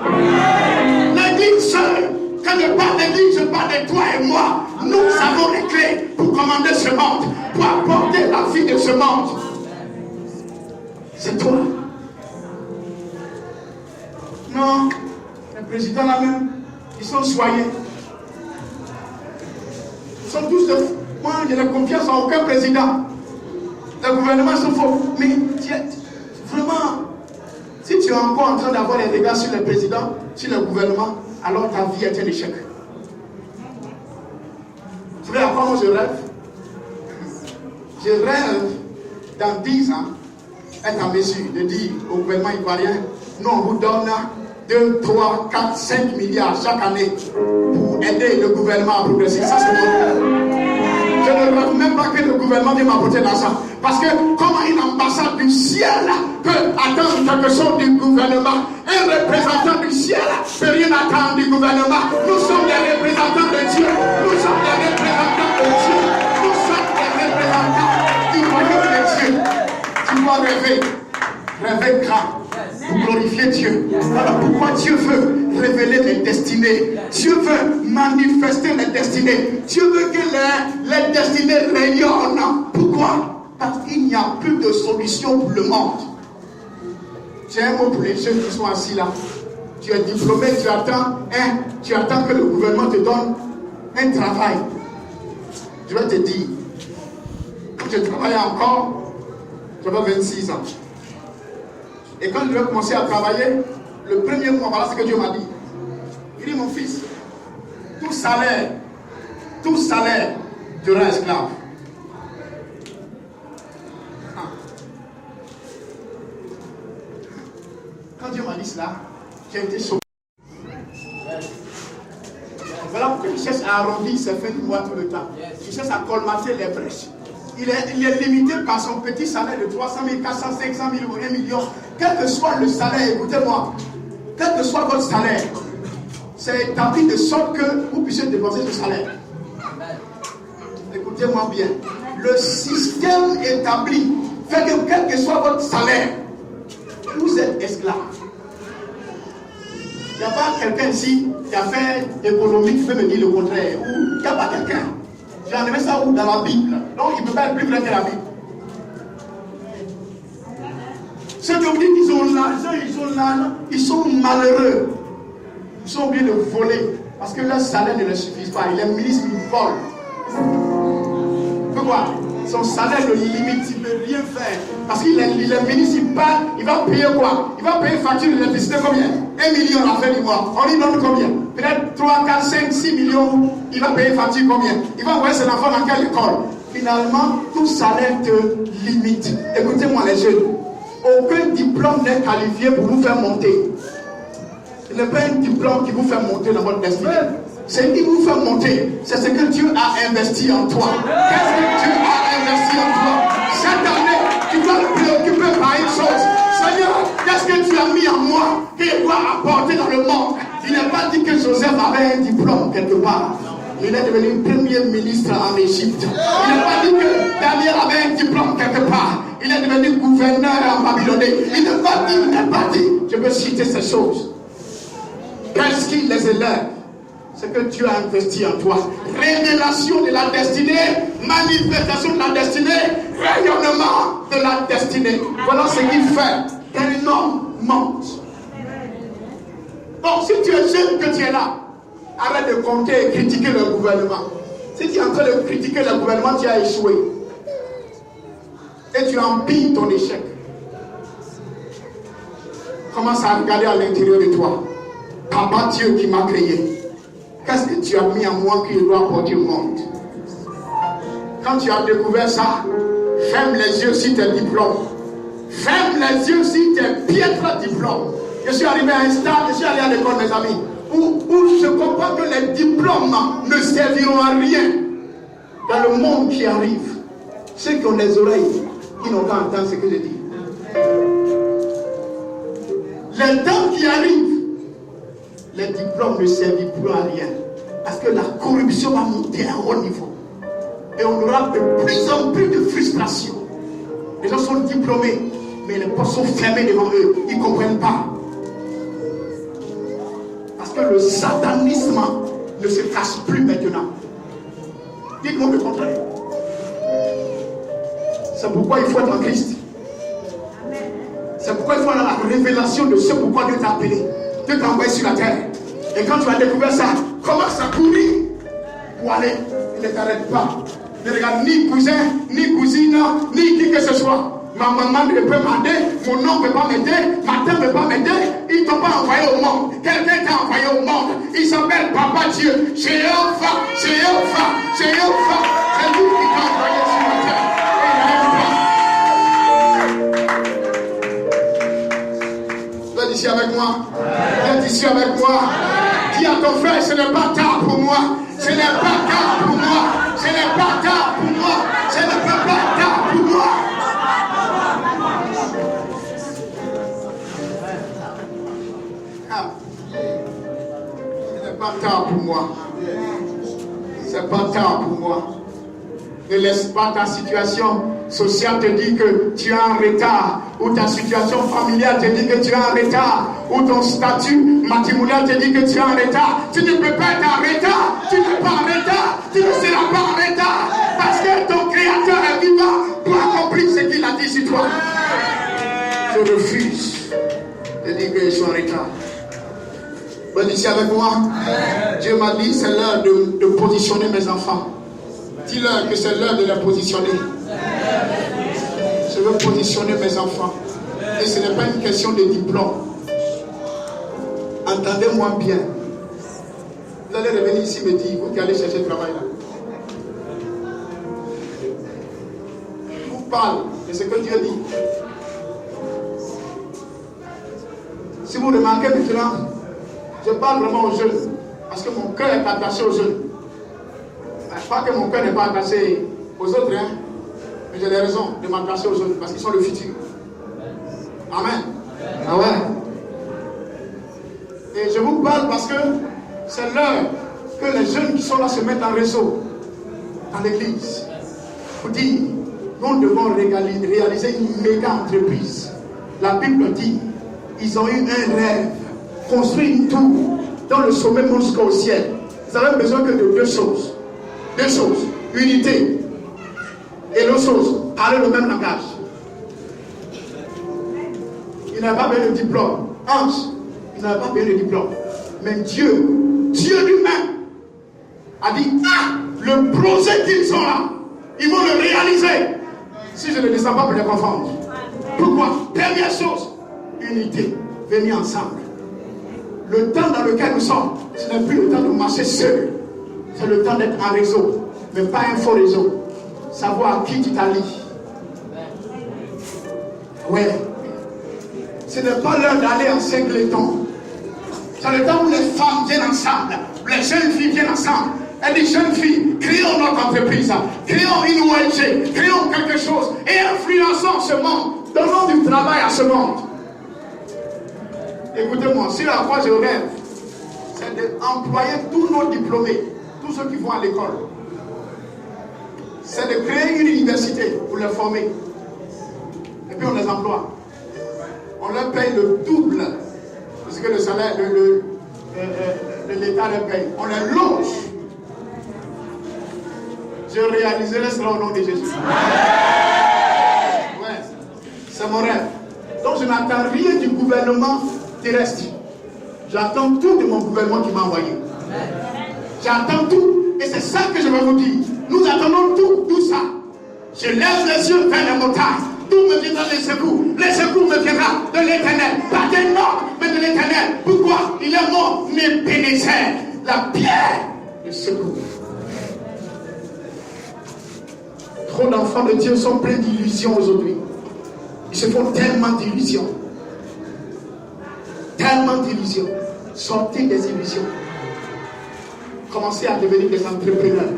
L'église seule. Quand je parle d'église, je parle de toi et moi. Nous avons les clés pour commander ce monde, pour apporter la vie de ce monde. C'est toi. Non, les présidents là-même, ils sont soignés. Ils sont tous de fous. Moi, je n'ai confiance en aucun président. Les gouvernements sont faux. Mais vraiment, si tu es encore en train d'avoir des dégâts sur les présidents, sur le gouvernement, alors ta vie est un échec. Tu sais à quoi moi je rêve? Je rêve dans 10 ans être en mesure de dire au gouvernement ivoirien, nous on vous donne 2, 3, 4, 5 milliards chaque année pour aider le gouvernement à progresser. Ça c'est mon rêve. Je ne rêve même pas que le gouvernement vienne m'apporter l'argent. Parce que comment une ambassade du ciel peut attendre quelque chose du gouvernement? Un représentant du ciel ne peut rien attendre du gouvernement. Nous sommes des représentants de Dieu. Nous sommes des représentants de Dieu. Nous sommes des représentants du royaume de Dieu. Tu dois rêver. Rêver grand. Pour glorifier Dieu. Alors pourquoi Dieu veut révéler les destinées? Dieu veut manifester les destinées. Dieu veut que les destinées rayonnent. Pourquoi? Parce qu'il n'y a plus de solution pour le monde. J'ai un mot pour les jeunes qui sont assis là. Tu es diplômé, tu attends que le gouvernement te donne un travail. Je vais te dire, quand je travaillais encore, j'avais 26 ans. Et quand je vais commencer à travailler, le premier mois, voilà ce que Dieu m'a dit. Il dit, mon fils, tout salaire, tu seras esclave. Quand Dieu m'a dit cela, j'ai été choqué. Voilà pourquoi il cherche à arrondir ses fins du mois tout le temps. Il cherche à colmater les brèches. Il est limité par son petit salaire de 300 000, 400 000, 500 000 ou 1 million. Quel que soit le salaire, écoutez-moi, quel que soit votre salaire, c'est établi de sorte que vous puissiez dépenser ce salaire. Écoutez-moi bien. Le système établi fait que quel que soit votre salaire, vous êtes esclave. Il n'y a pas quelqu'un ici qui a fait économie qui peut me dire le contraire. Ou il n'y a pas quelqu'un. J'en ai mis ça où? Dans la Bible. Donc il ne peut pas être plus vrai que la Bible. Ceux qui ont dit qu'ils ont l'argent, ils sont malheureux. Ils sont obligés de voler. Parce que leur salaire ne leur suffit pas. Les ministres, ils volent. Pourquoi? Son salaire le limite, il ne peut rien faire. Parce qu'il est ministre, il parle, il va payer quoi? Il va payer facture d'électricité combien? 1 million à la fin du mois. On lui donne combien? Peut-être 3, 4, 5, 6 millions. Il va payer facture combien? Il va envoyer ses enfants dans quelle école? Finalement, tout salaire te limite. Écoutez-moi les jeunes. Aucun diplôme n'est qualifié pour vous faire monter. Ce n'est pas un diplôme qui vous fait monter dans votre destinée. Ce qui vous fait monter, c'est ce que Dieu a investi en toi. Qu'est-ce que Dieu a investi en toi? Cette année, tu dois te préoccuper par une chose. Seigneur, qu'est-ce que tu as mis en moi que je dois apporter dans le monde? Il n'est pas dit que Joseph avait un diplôme quelque part. Il est devenu premier ministre en Égypte. Il n'est pas dit que Daniel avait un diplôme quelque part. Il est devenu gouverneur en Babylonie. Il n'est pas dit. Je veux citer ces choses. Qu'est-ce qui les élève? C'est que Dieu a investi en toi. Révélation de la destinée, manifestation de la destinée, rayonnement de la destinée. Voilà ce qui fait qu'un homme monte. Donc si tu es jeune que tu es là, arrête de compter et critiquer le gouvernement. Si tu es en train de critiquer le gouvernement, tu as échoué. Et tu empiles ton échec. Commence à regarder à l'intérieur de toi. Papa Dieu qui m'a créé. Qu'est-ce que tu as mis en moi qui doit apporter au monde? Quand tu as découvert ça, ferme les yeux sur tes diplômes. Ferme les yeux sur tes piètres diplômes. Je suis arrivé à un stade, je suis allé à l'école, mes amis, où je comprends que les diplômes ne serviront à rien dans le monde qui arrive. Ceux qui ont des oreilles, ils n'ont pas entendu ce que je dis. Les temps qui arrivent, les diplômes ne serviront à rien. Parce que la corruption va monter à un haut niveau. Et on aura de plus en plus de frustration. Les gens sont diplômés, mais les portes sont fermées devant eux. Ils ne comprennent pas. Parce que le satanisme ne se cache plus maintenant. Dites-moi le contraire. C'est pourquoi il faut être en Christ. C'est pourquoi il faut avoir la révélation de ce pourquoi Dieu t'a appelé. Dieu t'a envoyé sur la terre. Et quand tu as découvert ça, commence à courir pour aller. Il ne t'arrête pas. Ne regarde ni cousin, ni cousine, ni qui que ce soit. Ma maman ne peut m'aider, mon oncle ne peut pas m'aider, ma tante ne peut pas m'aider. Ils ne t'ont pas envoyé au monde. Quelqu'un t'a envoyé au monde. Il s'appelle Papa Dieu. Jéhovah, Jéhovah, Jéhovah. C'est lui qui t'a envoyé sur la terre. Viens ici avec moi. Viens ici avec moi. Dis à ton frère, ce n'est pas tard pour moi. Ce n'est pas tard pour moi. Ce n'est pas tard pour moi. Ce n'est pas tard pour moi. Ce n'est pas tard pour moi. C'est pas tard pour moi. Ne laisse pas ta situation sociale te dire que tu es en retard, ou ta situation familiale te dit que tu es en retard, ou ton statut matrimonial te dit que tu es en retard. Tu ne peux pas être en retard. Tu n'es pas en retard. Tu ne seras pas en retard. Parce que ton Créateur est vivant pour accomplir ce qu'il a dit sur toi. Je refuse de dire que je suis en retard. Venez ici avec moi. Dieu m'a dit c'est l'heure de positionner mes enfants. Dis-leur que c'est l'heure de les positionner. Je veux positionner mes enfants. Et ce n'est pas une question de diplôme. Entendez-moi bien. Vous allez revenir ici me dire, vous qui allez chercher le travail là. Je vous parle de ce que Dieu dit. Si vous remarquez maintenant, je parle vraiment aux jeunes. Parce que mon cœur est attaché aux jeunes. Pas que mon cœur n'est pas attaché aux autres, hein, mais j'ai des raisons de m'attacher aux jeunes parce qu'ils sont le futur. Amen. Ah ouais. Et je vous parle parce que c'est l'heure que les jeunes qui sont là se mettent en réseau dans l'église pour dire nous devons réaliser une méga entreprise. La Bible dit ils ont eu un rêve, construire une tour dans le sommet jusqu'au ciel. Ils avaient besoin que de deux choses. Deux choses, unité. Et l'autre chose, parler le même langage. Il n'a pas besoin de diplôme. Ange, il n'a pas besoin de diplôme. Mais Dieu lui-même a dit, le projet qu'ils ont là, ils vont le réaliser. Si je ne descends pas pour les confondre. Pourquoi? Première chose, unité. Venir ensemble. Le temps dans lequel nous sommes, ce n'est plus le temps de marcher seul. C'est le temps d'être en réseau, mais pas un faux réseau. Savoir à qui tu t'allies. Ouais. Ce n'est pas l'heure d'aller en singleton. C'est le temps où les femmes viennent ensemble, les jeunes filles viennent ensemble. Et les jeunes filles, créons notre entreprise, créons une ONG, créons quelque chose et influençons ce monde. Donnons du travail à ce monde. Écoutez-moi, si à quoi je rêve, c'est d'employer tous nos diplômés. Tous ceux qui vont à l'école, c'est de créer une université pour les former. Et puis on les emploie. On leur paye le double de ce que le salaire de l'État leur paye. On les loge. Je réaliserai cela au nom de Jésus. C'est mon rêve. Donc je n'attends rien du gouvernement terrestre. J'attends tout de mon gouvernement qui m'a envoyé. J'attends tout. Et c'est ça que je vais vous dire. Nous attendons tout ça. Je lève les yeux vers les montagnes. Tout me viendra les secours. Les secours me viendra de l'Éternel. Pas des morts, mais de l'Éternel. Pourquoi? Il est mort, Ébenezer, la pierre de secours. Trop d'enfants de Dieu sont pleins d'illusions aujourd'hui. Ils se font tellement d'illusions. Tellement d'illusions. Sortez des illusions. Commencez à devenir des entrepreneurs.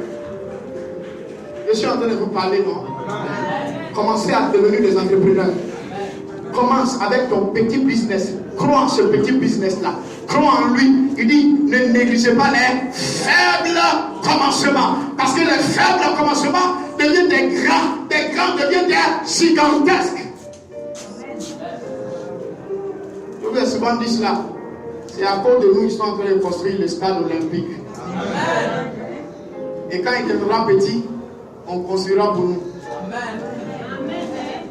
Je suis en train de vous parler, non? Commencez à devenir des entrepreneurs. Commence avec ton petit business. Crois en ce petit business-là. Crois en lui. Il dit, ne négligez pas les faibles commencements. Parce que les faibles commencements deviennent des grands deviennent des gigantesques. Je vous ai souvent dit cela. C'est à cause de nous qu'ils sont en train de construire le stade olympique. Amen. Et quand il deviendra petit, on construira pour nous. Amen.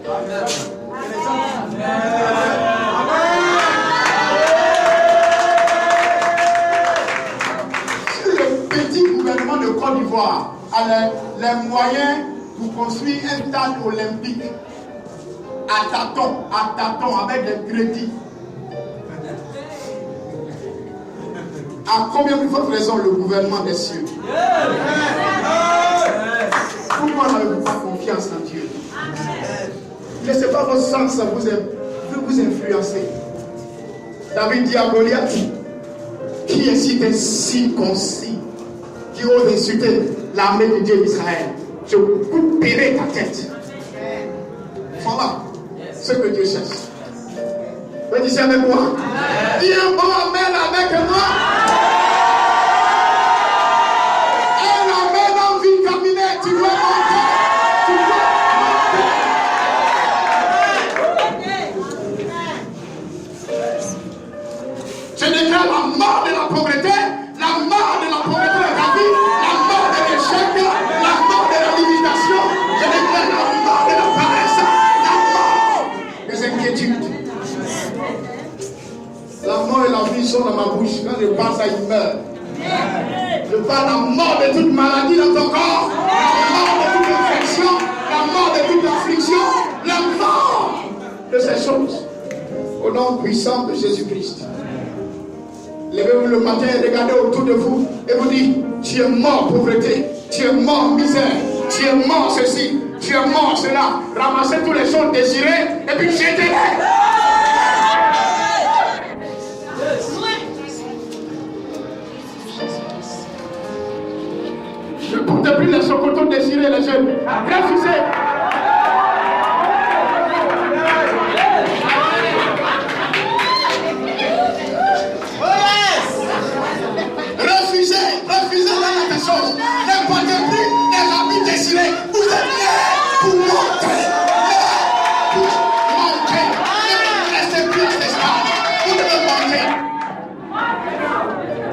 Amen. Si le petit gouvernement de Côte d'Ivoire a les moyens pour construire un stade olympique à tâtons, avec des crédits, à combien de votre raison le gouvernement des cieux? Pourquoi n'avez-vous pas confiance en Dieu? Laissez pas votre sens vous influencer. David dit à Goliath, qui est si circoncis, qui ose insulter l'armée de Dieu d'Israël, je couperai ta tête. Voilà ce que Dieu cherche. Vous dites avec moi? Dis un bon amen avec moi. Un amen en vie terminée. Tu dois monter. Tu dois monter. Je déclare la mort de la pauvreté, la mort de la pauvreté de la vie, la mort de l'échec, la mort de la limitation. Je déclare la mort de la paresse, la mort des inquiétudes. La mort et la vie sont dans ma bouche. Quand je pense à il meurt. Je parle la mort de toute maladie dans ton corps, la mort de toute infection, la mort de toute affliction, la mort de ces choses. Au nom puissant de Jésus-Christ. Levez-vous le matin et regardez autour de vous et vous dites, tu es mort pauvreté, tu es mort misère, tu es mort ceci, tu es mort cela. Ramassez toutes les choses désirées et puis jetez-les. Ne portez plus les chocotons désirés, les jeunes. Refusez. Refusez la chose. Ne portez plus les habits désirés. Vous êtes là pour monter. Ne restez plus à ce stade. Vous devez monter.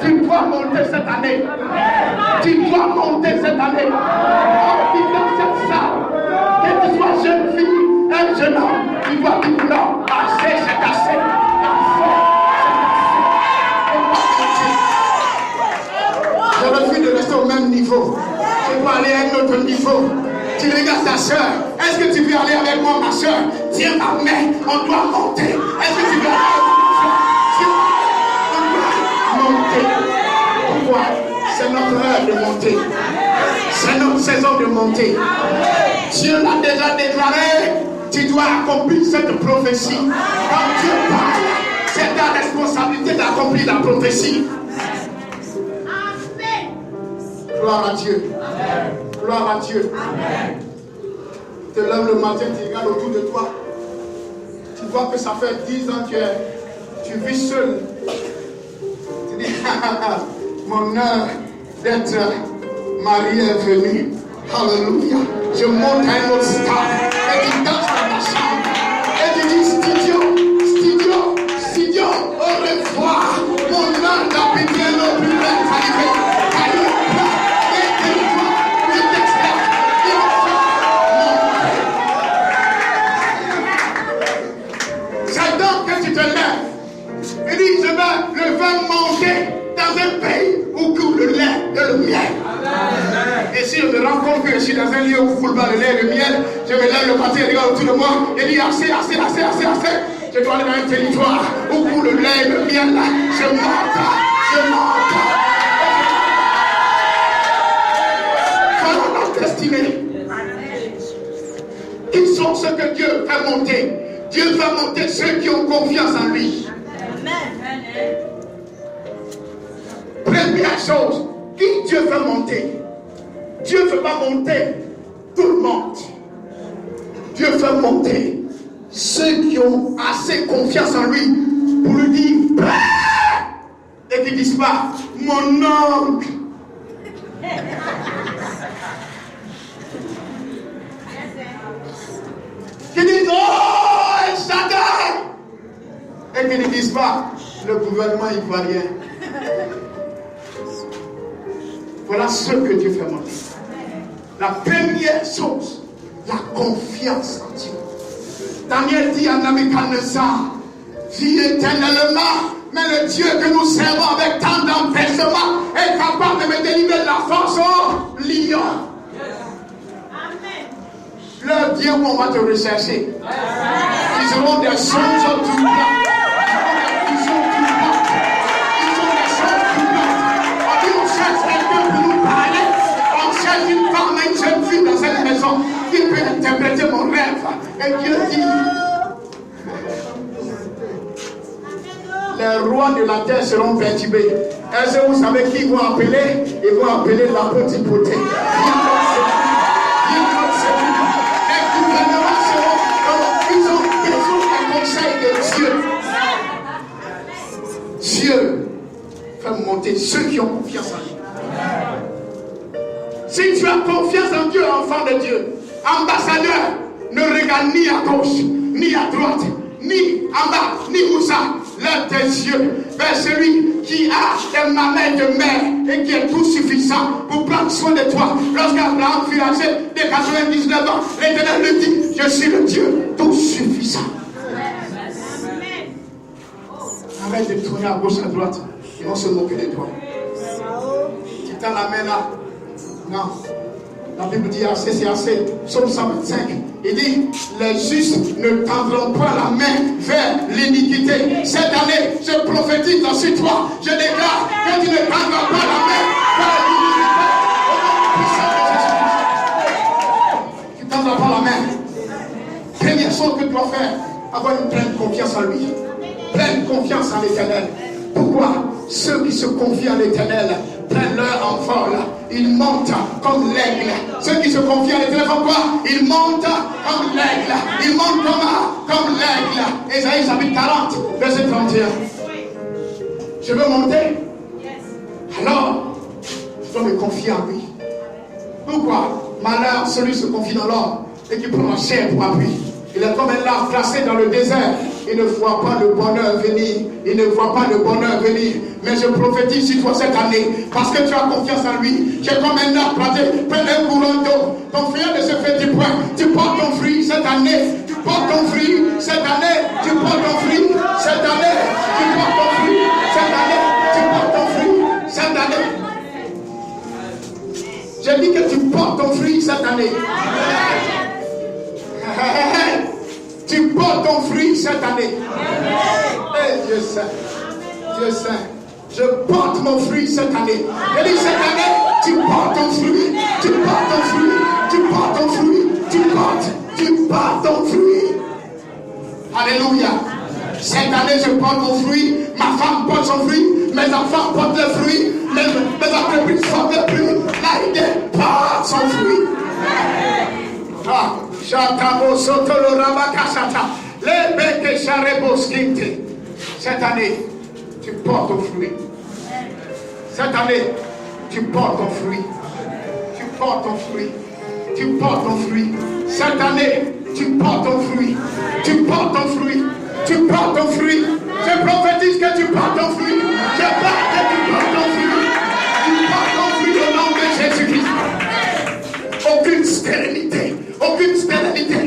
Tu dois monter cette année. Tu dois monter cette année. Dans cette salle, que tu sois jeune fille, un jeune homme, tu dois dire non, assez, c'est assez. Je refuse de rester au même niveau. Je dois aller à un autre niveau. Tu regardes ta soeur. Est-ce que tu veux aller avec moi, ma soeur? Tiens ma main, on doit monter. Est-ce que tu veux aller avec moi? On doit monter. Pourquoi? C'est notre heure de monter. C'est notre saison de monter. Dieu l'a déjà déclaré. Tu dois accomplir cette prophétie. Quand Dieu parle, c'est ta responsabilité d'accomplir la prophétie. Gloire à Dieu. Gloire à Dieu. Tu te lèves le matin, tu regardes autour de toi. Tu vois que ça fait 10 ans que tu vis seul. Tu dis, mon heure d'être marié est venue. Alléluia. Je monte à un autre stade. Et tu danses dans ta chambre. Et tu dis, studio, au revoir. Mon heure d'habiter le plus belle arrivée. le boulevard, le lait, le miel. Je me lève le matin, regarde autour de moi et dis assez. Je dois aller dans un territoire où pour le lait, le miel, là, je monte. Voilà notre destinée. Ils sont ceux que Dieu fait monter. Dieu fait monter ceux qui ont confiance en lui. Première chose, qui Dieu fait monter? Dieu ne fait pas monter tout le monde. Dieu fait monter ceux qui ont assez confiance en lui pour lui dire et qui ne disent pas mon oncle. Qui disent oh El Shaddai et qui ne disent pas le gouvernement ivoirien. Voilà ce que Dieu fait monter. La première chose, la confiance en Dieu. Daniel dit à Nabuchodonosor, vis éternellement, mais le Dieu que nous servons avec tant d'empêchement est capable de me délivrer de la force au lion. Le Dieu où on va te rechercher. Ils auront des choses tout blancs. Une femme, une jeune fille dans cette maison qui peut interpréter mon rêve. Et Dieu dit les rois de la terre seront perturbés. Est-ce que vous savez qui vont appeler? Ils vont appeler la petite beauté. Les gouvernements seront. Ils ont les conseils de Dieu. Dieu fait monter ceux qui ont confiance en lui. Si tu as confiance en Dieu, enfant de Dieu, ambassadeur, ne regarde ni à gauche, ni à droite, ni en bas, ni où ça. Lève tes yeux vers celui qui a des mamelles de mer et qui est tout suffisant pour prendre soin de toi. Lorsqu'Abraham fut âgé de 99 ans, l'Éternel lui dit, je suis le Dieu tout suffisant. Arrête de tourner à gauche, à droite. Ils vont se moquer de toi. Tu tends la main là. Non. La Bible dit assez, c'est assez. Psaume 125. Il dit, les justes ne tendront pas la main vers l'iniquité. Cette année, je prophétise sur toi. Je déclare que tu ne tendras pas la main vers l'iniquité. Tu ne tendras pas la main. Première chose que tu dois faire, avoir une pleine confiance en lui. Pleine confiance en l'Éternel. Pourquoi? Ceux qui se confient en l'Éternel prennent leur envol. Ils montent comme l'aigle. Ceux qui se confient en l'Éternel font quoi? Ils montent comme l'aigle. Ils montent comme l'aigle. Ésaïe chapitre 40, verset 31. Je veux monter. Alors, je dois me confier en lui. Pourquoi? Malheur, celui qui se confie dans l'homme et qui prend la chair pour appui. Il est comme un arbre placé dans le désert. Il ne voit pas le bonheur venir. Il ne voit pas le bonheur venir. Mais je prophétise sur toi cette année. Parce que tu as confiance en lui. Tu es comme un arbre planté. Près d'un courant d'eau. Ton frère ne se fait du point. Tu portes ton fruit cette année. Tu portes ton fruit cette année. Tu portes ton fruit cette année. Tu portes ton fruit cette année. Tu portes ton fruit cette année. J'ai dit que tu portes ton fruit cette année. Tu portes ton fruit cette année. Et Dieu sait. Dieu sait. Je porte mon fruit cette année. Je dis cette année, tu portes ton fruit. Tu portes ton fruit. Tu portes ton fruit. Tu portes ton fruit. Alléluia. Cette année, je porte mon fruit. Ma femme porte son fruit. Mes enfants portent le fruit. Mes entreprises portent le fruit. La idée porte son fruit. Ah. Cette année, tu portes ton fruit. Cette année, tu portes ton fruit. Tu portes ton fruit. Tu portes ton fruit. Cette année, tu portes ton fruit. Tu portes ton fruit. Tu portes ton fruit. Je prophétise que tu portes ton fruit. Je parle que tu portes ton fruit. Tu portes ton fruit au nom de Jésus-Christ. Aucune stérilité. Aucune stérilité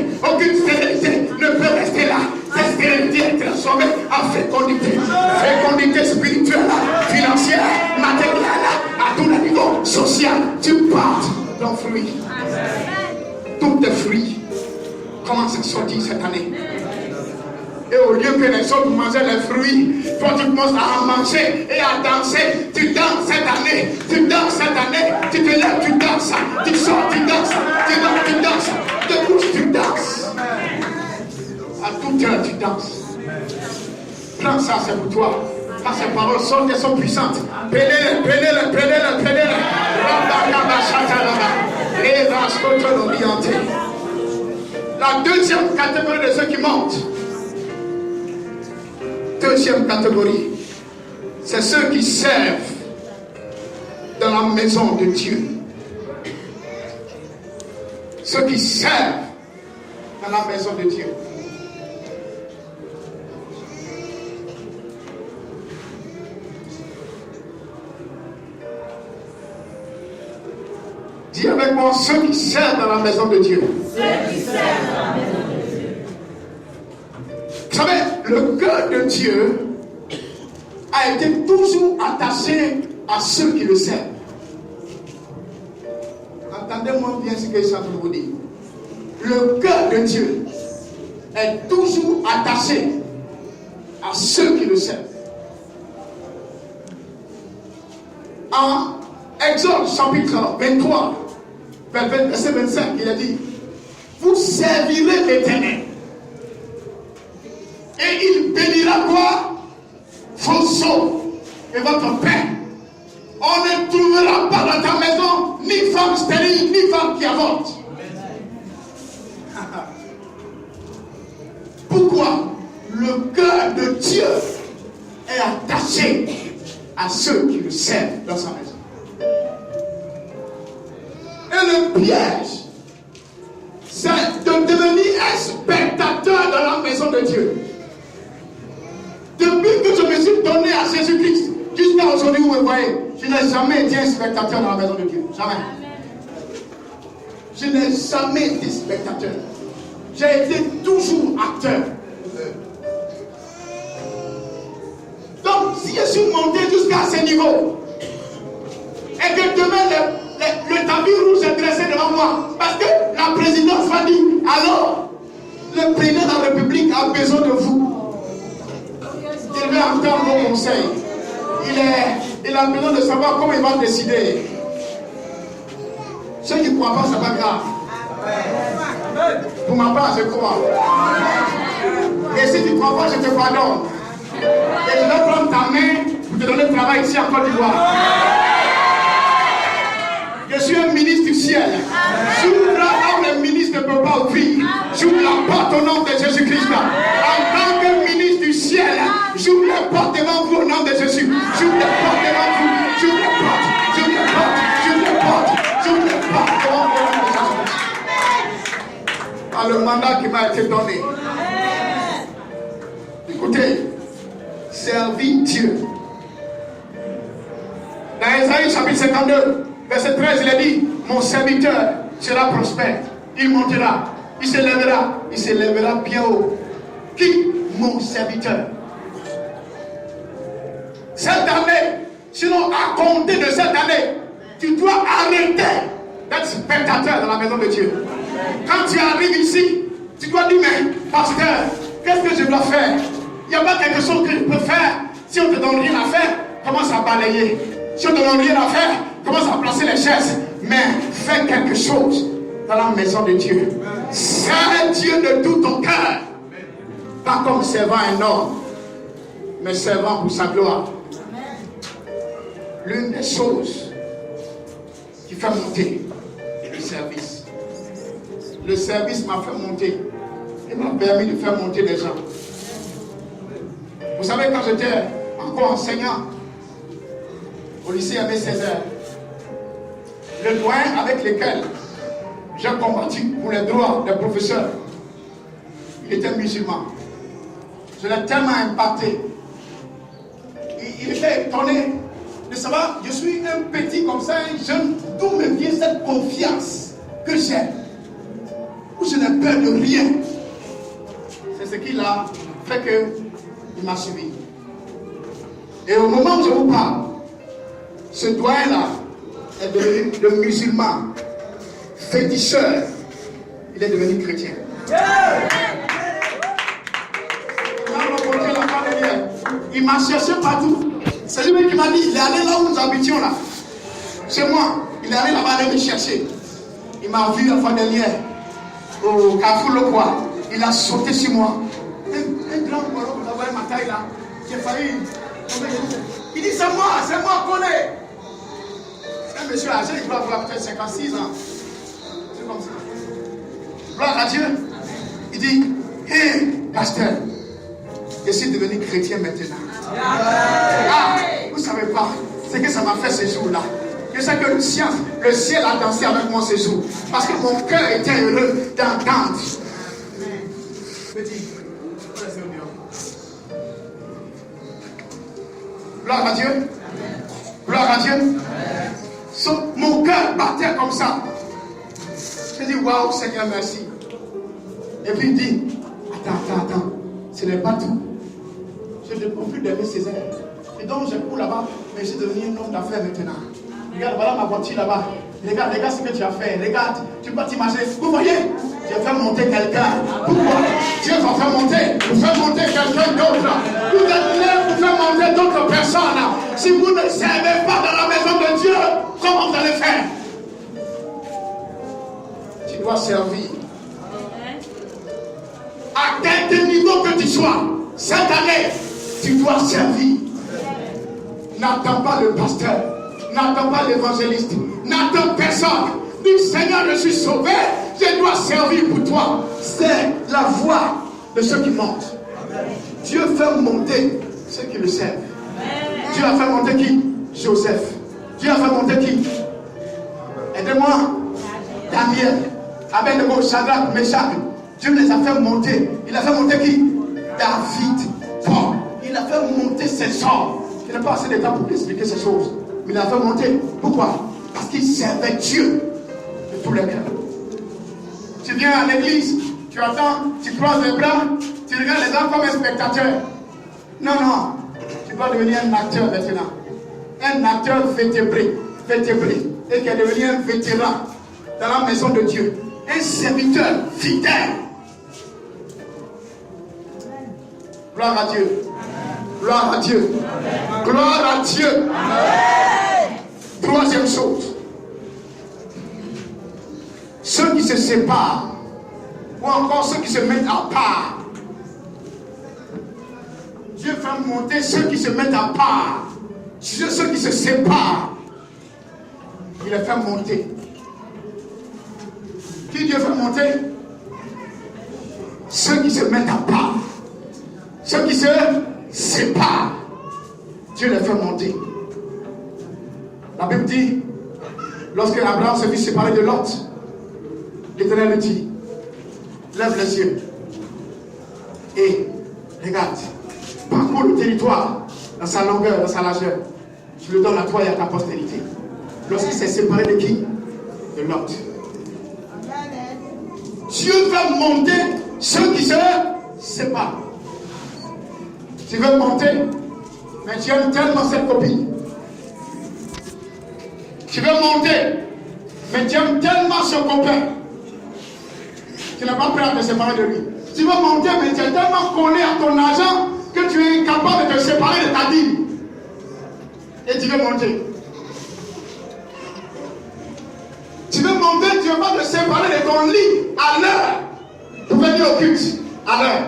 ne peut rester là. Cette stérilité est transformée en fécondité. Fécondité spirituelle, financière, matérielle, à tous les niveaux, social. Tu portes ton fruit. sortir cette année. Et au lieu que les autres mangeaient les fruits, toi tu commences à manger et à danser. Tu danses cette année, tu danses cette année, tu te lèves, tu danses, tu sors, tu danses, tu danses, te couches, tu danses. À toute heure, tu danses. Prends ça, c'est pour toi. Quand ces paroles sortent, elles sont puissantes. Prenez-les, prenez-les, prenez-les, prenez-les. La deuxième catégorie de ceux qui montent. Deuxième catégorie, c'est ceux qui servent dans la maison de Dieu. Ceux qui servent dans la maison de Dieu. Dis avec moi, ceux qui servent dans la maison de Dieu. Ceux qui servent dans la maison de Dieu. Vous savez, le cœur de Dieu a été toujours attaché à ceux qui le servent. Entendez-moi bien ce que je suis en train de vous dire. Le cœur de Dieu est toujours attaché à ceux qui le servent. En Exode chapitre 23, verset 25, il a dit: vous servirez l'Éternel. Et il bénira quoi? Vos eaux et votre pain. On ne trouvera pas dans ta maison ni femme stérile, ni femme qui avorte. Pourquoi? Le cœur de Dieu est attaché à ceux qui le servent dans sa maison. Et le piège, c'est de devenir un spectateur dans la maison de Dieu. Depuis que je me suis donné à Jésus-Christ, jusqu'à aujourd'hui, vous me voyez, je n'ai jamais été un spectateur dans la maison de Dieu. Jamais. Je n'ai jamais été spectateur. J'ai été toujours acteur. Donc, si je suis monté jusqu'à ce niveau, et que demain le tapis rouge est dressé devant moi, parce que la présidente va dire, alors, le président de la République a besoin de vous. Il veut entendre vos conseils. Il a besoin de savoir comment il va décider. Ceux qui ne croient pas, ce n'est pas grave. Pour ma part, je crois. Et si tu ne crois pas, je te pardonne. Et je vais prendre ta main pour te donner le travail ici en Côte d'Ivoire. Je suis un ministre du ciel. J'ouvre là où le ministre ne peut pas ouvrir. J'ouvre la porte au nom de Jésus-Christ. En tant que ministre du ciel, j'ouvre les portes devant vous au nom de Jésus. J'ouvre les portes devant vous. J'ouvre les portes. J'ouvre les portes. J'ouvre les portes. J'ouvre les portes devant vous au nom de Jésus. Par le mandat qui m'a été donné. Écoutez, servir Dieu. Dans Ésaïe chapitre 52, verset 13, il a dit: mon serviteur sera prospère. Il montera, il s'élèvera bien haut. Qui? Mon serviteur. Cette année, sinon à compter de cette année, tu dois arrêter d'être spectateur dans la maison de Dieu. Quand tu arrives ici, tu dois dire: mais pasteur, qu'est-ce que je dois faire? Il n'y a pas quelque chose que je peux faire. Si on ne te donne rien à faire, commence à balayer. Si on ne te donne rien à faire, commence à placer les chaises. Mais fais quelque chose dans la maison de Dieu. Sers Dieu de tout ton cœur. Pas comme servant un homme, mais servant pour sa gloire. L'une des choses qui fait monter le service. Le service m'a fait monter. Il m'a permis de faire monter les gens. Vous savez, quand j'étais encore enseignant au lycée Abbé Césaire, le doyen avec lequel j'ai combattu pour les droits des professeurs, il était musulman. Je l'ai tellement impacté. Il était étonné de savoir, je suis un petit comme ça, un jeune, d'où me vient cette confiance que j'ai, où je n'ai peur de rien. C'est ce qui a fait que il m'a suivi. Et au moment où je vous parle, ce doyen-là est devenu le musulman féticheur. Il est devenu chrétien. Il m'a cherché partout. C'est lui qui m'a dit, il est allé là où nous habitions là. Chez moi, il est allé là-bas aller me chercher. Il m'a vu la fois dernière au Carrefour Le Poids. Il a sauté sur moi. Un grand poireau, vous avez ma taille là. J'ai failli tomber de nous. Il dit, c'est moi, connais. C'est un monsieur âgé, il doit avoir peut-être 56 ans. C'est comme ça. Gloire à Dieu. Il dit, hé, pasteur, je suis devenu chrétien maintenant. Ah, vous ne savez pas ce que ça m'a fait ce jour-là. Je sais que le ciel a dansé avec moi ce jour. Parce que mon cœur était heureux d'entendre. Petit, gloire à Dieu. Gloire à Dieu. Mon cœur battait comme ça. Je dis, waouh, Seigneur, merci. Et puis il dit, attends, ce n'est pas tout. Je ne peux plus d'aimer Césaire. Et donc je cours là-bas, mais je suis devenu un homme d'affaires maintenant. Regarde, voilà ma voiture là-bas. Regarde ce que tu as fait. Regarde, tu peux t'imaginer. Vous voyez, j'ai fait monter quelqu'un. Pourquoi? Dieu va faire monter. Vous faites monter quelqu'un d'autre. Vous êtes là pour faire monter d'autres personnes. Si vous ne servez pas dans la maison de Dieu, comment vous allez faire? Tu dois servir. À quel niveau que tu sois, cette année, tu dois servir. N'attends pas le pasteur, n'attends pas l'évangéliste, n'attends personne. Dis, Seigneur, je suis sauvé, je dois servir pour toi. C'est la voix de ceux qui montent. Dieu fait monter ceux qui le servent. Dieu a fait monter qui? Joseph. Dieu a fait monter qui? Aidez-moi. Daniel, Abednego, Shadrach, Meshach. Dieu les a fait monter. Il a fait monter qui? David, Paul. Il a fait monter ses hommes. Il n'a pas assez de temps pour expliquer ces choses. Mais il a fait monter. Pourquoi? Parce qu'il servait Dieu de tous les cœurs. Tu viens à l'église, tu attends, tu croises les bras, tu regardes les gens comme un spectateur. Non. Tu dois devenir un acteur maintenant. Un acteur vétébré. Et qui est devenu un vétéran dans la maison de Dieu. Un serviteur fidèle. Gloire à Dieu. Gloire à Dieu. Gloire à Dieu. Troisième chose. Ceux qui se séparent, ou encore ceux qui se mettent à part. Dieu fait monter ceux qui se mettent à part. Ceux qui se séparent. Il les fait monter. Qui Dieu fait monter? Ceux qui se mettent à part. Ceux qui se séparent. Dieu les fait monter. La Bible dit, lorsque Abraham se fit séparer de Lot, l'Éternel lui dit, lève les yeux et regarde, parcours le territoire dans sa longueur, dans sa largeur. Je le donne à toi et à ta postérité. Lorsqu'il s'est séparé de qui? De Lot. Dieu veut monter ceux qui se séparent. Tu veux monter, mais tu aimes tellement cette copine. Tu veux monter, mais tu aimes tellement ce copain. Tu n'es pas prêt à te séparer de lui. Tu veux monter, mais tu es tellement collé à ton argent que tu es incapable de te séparer de ta dîme. Et tu veux monter. Tu veux monter, tu ne veux pas te séparer de ton lit à l'heure pour venir au culte à l'heure.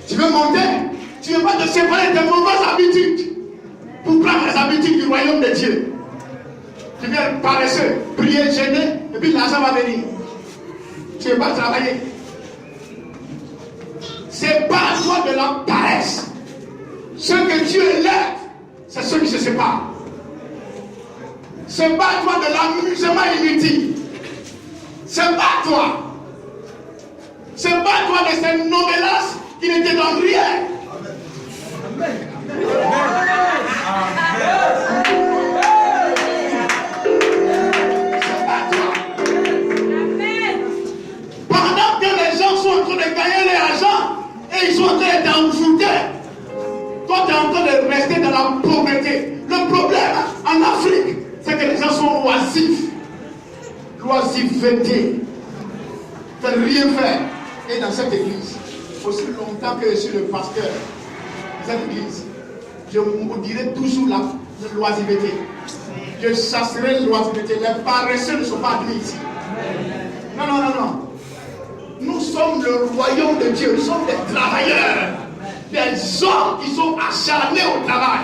Tu veux monter, tu ne veux pas te séparer de tes mauvaises habitudes pour prendre les habitudes du royaume de Dieu. Tu viens paresseux, prier, gêner, et puis l'argent va venir. Tu ne veux pas travailler. C'est pas à toi de la paresse. Ce que Dieu élève, c'est ceux qui se séparent. C'est pas à toi de l'amusement inutile. C'est pas à toi. C'est pas à toi de ces novelas qui ne te donnent rien. Amen. C'est pas à toi. Pendant que les gens sont en train de gagner l'argent et ils sont en train d'être envoûtés, toi tu es en train de rester dans la pauvreté. Le problème en Afrique, c'est que les gens sont oisifs. L'oisiveté. Ne rien faire. Et dans cette église, aussi longtemps que je suis le pasteur, cette église, je maudirai toujours la l'oisiveté. Je chasserai l'oisiveté. Les paresseux ne sont pas admis ici. Non, non, non, non. Nous sommes le royaume de Dieu. Nous sommes des travailleurs. Des hommes qui sont acharnés au travail.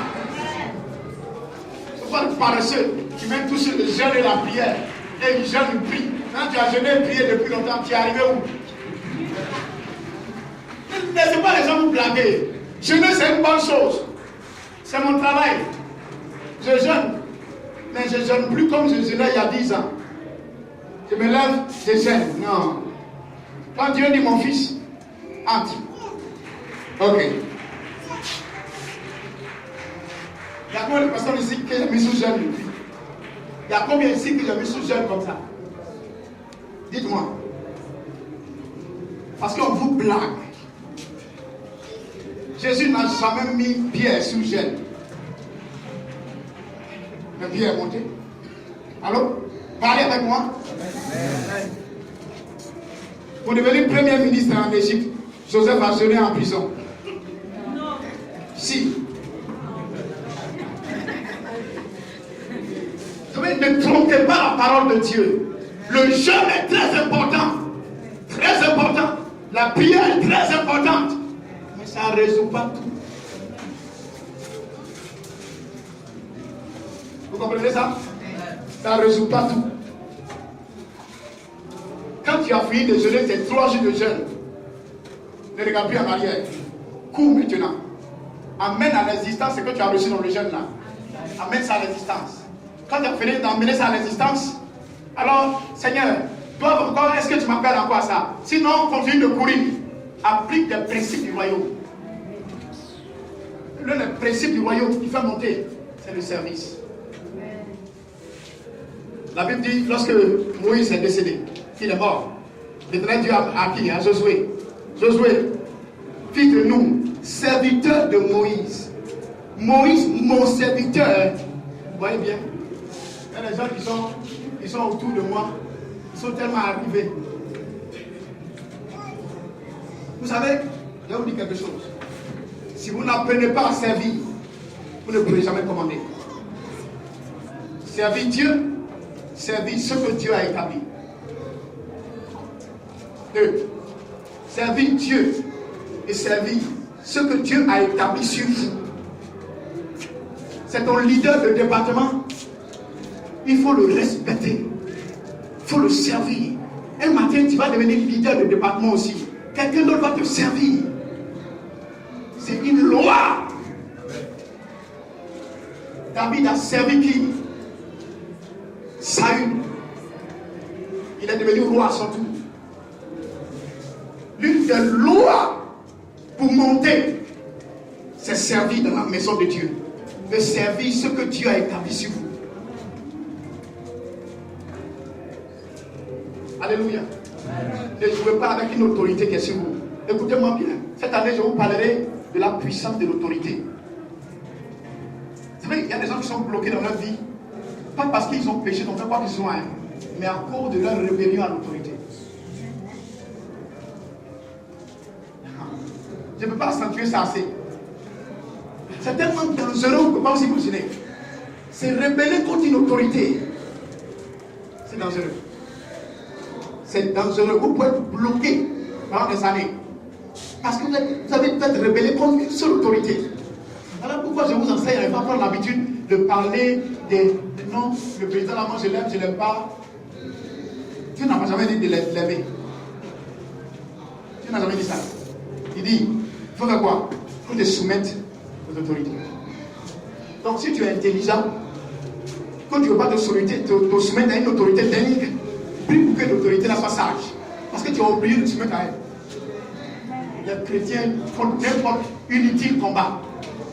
Ce ne sont pas des paresseux qui mettent tout sur le jeûne et la prière. Et le jeûne et prie. Quand tu as jeûné et prié depuis longtemps, tu es arrivé où? Ne laissez pas les gens vous blaguer. Jeûner, c'est une bonne chose. C'est mon travail. Je jeûne. Mais je ne jeûne plus comme je jeûnais il y a 10 ans. Je me lève, je jeûne. Non. Quand Dieu dit mon fils, entre. Ok. Il y a combien de personnes ici que j'ai mis sous jeûne depuis? Il y a combien ici que j'ai mis sous jeûne comme ça? Dites-moi. Parce qu'on vous blague. Jésus n'a jamais mis Pierre sous jeûne. Mais Pierre est monté. Allô? Parlez avec moi. Pour devenir premier ministre en Égypte, Joseph a jeûné en prison. Non. Si. Ne trompez pas la parole de Dieu. Le jeûne est très important. Très important. La prière est très importante. Mais ça ne résout pas tout. Vous comprenez ça? Ça ne résout pas tout. Quand tu as fini de jeûner, c'est 3 jours de jeûne. Ne regarde plus en arrière. Cours maintenant. Amène à l'existence ce que tu as reçu dans le jeûne là. Amène ça à l'existence. Quand tu as fini d'amener ça à l'existence, alors, Seigneur, toi encore, est-ce que tu m'appelles encore à ça? Sinon, continue de courir. Applique les principes du royaume. Le principe du royaume qui fait monter, c'est le service. La Bible dit, lorsque Moïse est décédé, il est mort. L'Éternel Dieu a qui? À Josué. Josué, fils de nous, serviteur de Moïse. Moïse, mon serviteur. Vous voyez bien? Il y a des gens qui sont autour de moi, ils sont tellement arrivés. Vous savez, je vais vous dire quelque chose. Si vous n'apprenez pas à servir, vous ne pourrez jamais commander. Servir Dieu, servir ce que Dieu a établi. 2. Servir Dieu et servir ce que Dieu a établi sur vous. C'est ton leader de département. Il faut le respecter. Il faut le servir. Un matin, tu vas devenir leader de département aussi. Quelqu'un d'autre va te servir. C'est une loi. David a servi qui? Saül. Il est devenu roi à son tour. L'une des lois pour monter, c'est servir dans la maison de Dieu. De servir ce que Dieu a établi sur vous. Alléluia. Ne jouez pas avec une autorité qui est sur vous. Écoutez-moi bien. Cette année, je vous parlerai de la puissance de l'autorité. Vous savez, il y a des gens qui sont bloqués dans leur vie. Pas parce qu'ils ont péché, donc pas qu'ils sont un, mais à cause de leur rébellion à l'autorité. Je ne peux pas accentuer ça assez. C'est tellement dangereux, on ne peut pas aussi imaginer. C'est rebeller contre une autorité. C'est dangereux. C'est dangereux. Vous pouvez être bloqué pendant des années. Parce que vous avez peut-être rebellé contre une seule autorité. Alors pourquoi je vous enseigne à ne pas prendre l'habitude de parler des... Non, le président là, moi je l'aime, je ne l'aime pas. Dieu n'a jamais dit de l'aimer. Dieu n'a jamais dit ça. Il dit, il faut faire quoi? Il faut te soumettre aux autorités. Donc si tu es intelligent, quand tu ne veux pas te soumettre à une autorité technique, prie pour que l'autorité n'a pas sage. Parce que tu as oublié de te soumettre à elle. Les chrétiens font n'importe inutile combat.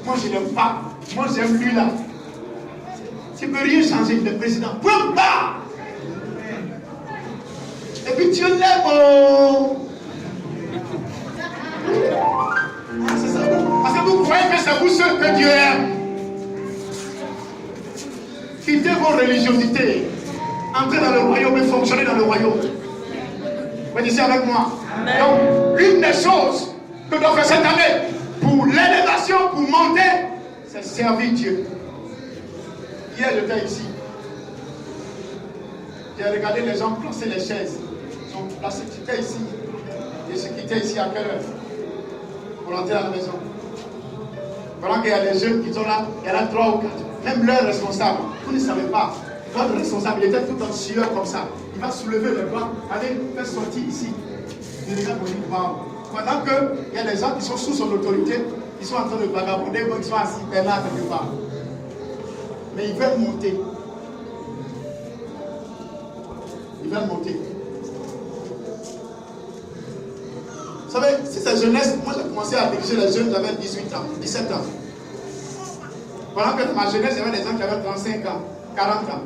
Moi je n'aime pas. Moi j'aime lui là. Tu ne peux rien changer, le président. Point pas. Et puis Dieu l'aime. C'est ça. Parce que vous croyez que c'est vous seul que Dieu aime. Quittez vos religiosités. Entrez dans le royaume et fonctionnez dans le royaume. Vous êtes ici avec moi. Donc, une des choses que doit faire cette année pour pour l'élévation, pour monter, c'est servir Dieu. Hier, j'étais ici. J'ai regardé les gens placer les chaises. Ils sont placés, j'étais ici. Et je quittais ici à quelle heure? Pour rentrer à la maison. Pendant qu'il y a des jeunes qui sont là, il y en a 3 ou 4. Même leur responsable, vous ne savez pas. Votre responsable, il était tout en sueur comme ça. Il va soulever le bras, allez, faire sortir ici. Il regarde pour dire, waouh. Pendant qu'il y a des gens qui sont sous son autorité, ils sont en train de vagabonder, ils sont assis là quelque part. Mais ils veulent monter. Ils veulent monter. Vous savez, c'est cette jeunesse. Moi, j'ai commencé à diriger les jeunes, j'avais 18 ans, 17 ans. Pendant que dans ma jeunesse, il y avait des gens qui avaient 35 ans, 40 ans.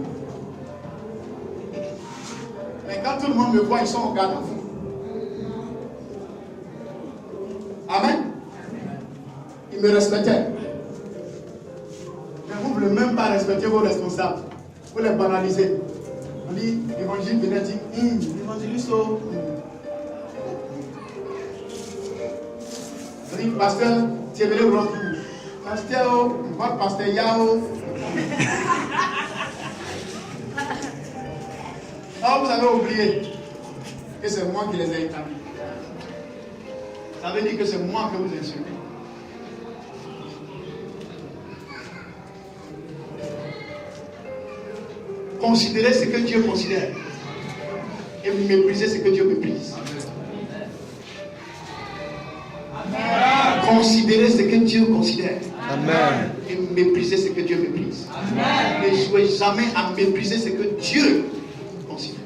Mais quand tout le monde me voit, ils sont au garde à vous. Amen. Ils me respectaient. Mais vous ne voulez même pas respecter vos responsables. Vous les banalisez. On dit, l'évangile venait dire, l'évangéliste, on dit, pasteur, tu es venu au rendez-vous. Pasteur, votre pasteur Yao. Oh, vous avez oublié que c'est moi qui les ai établis. Ça veut dire que c'est moi que vous insultez. Considérez ce que Dieu considère. Et méprisez ce que Dieu méprise. Amen. Considérez ce que Dieu considère. Amen. Et méprisez ce que Dieu méprise. Amen. Ne jouez jamais à mépriser ce que Dieu considère.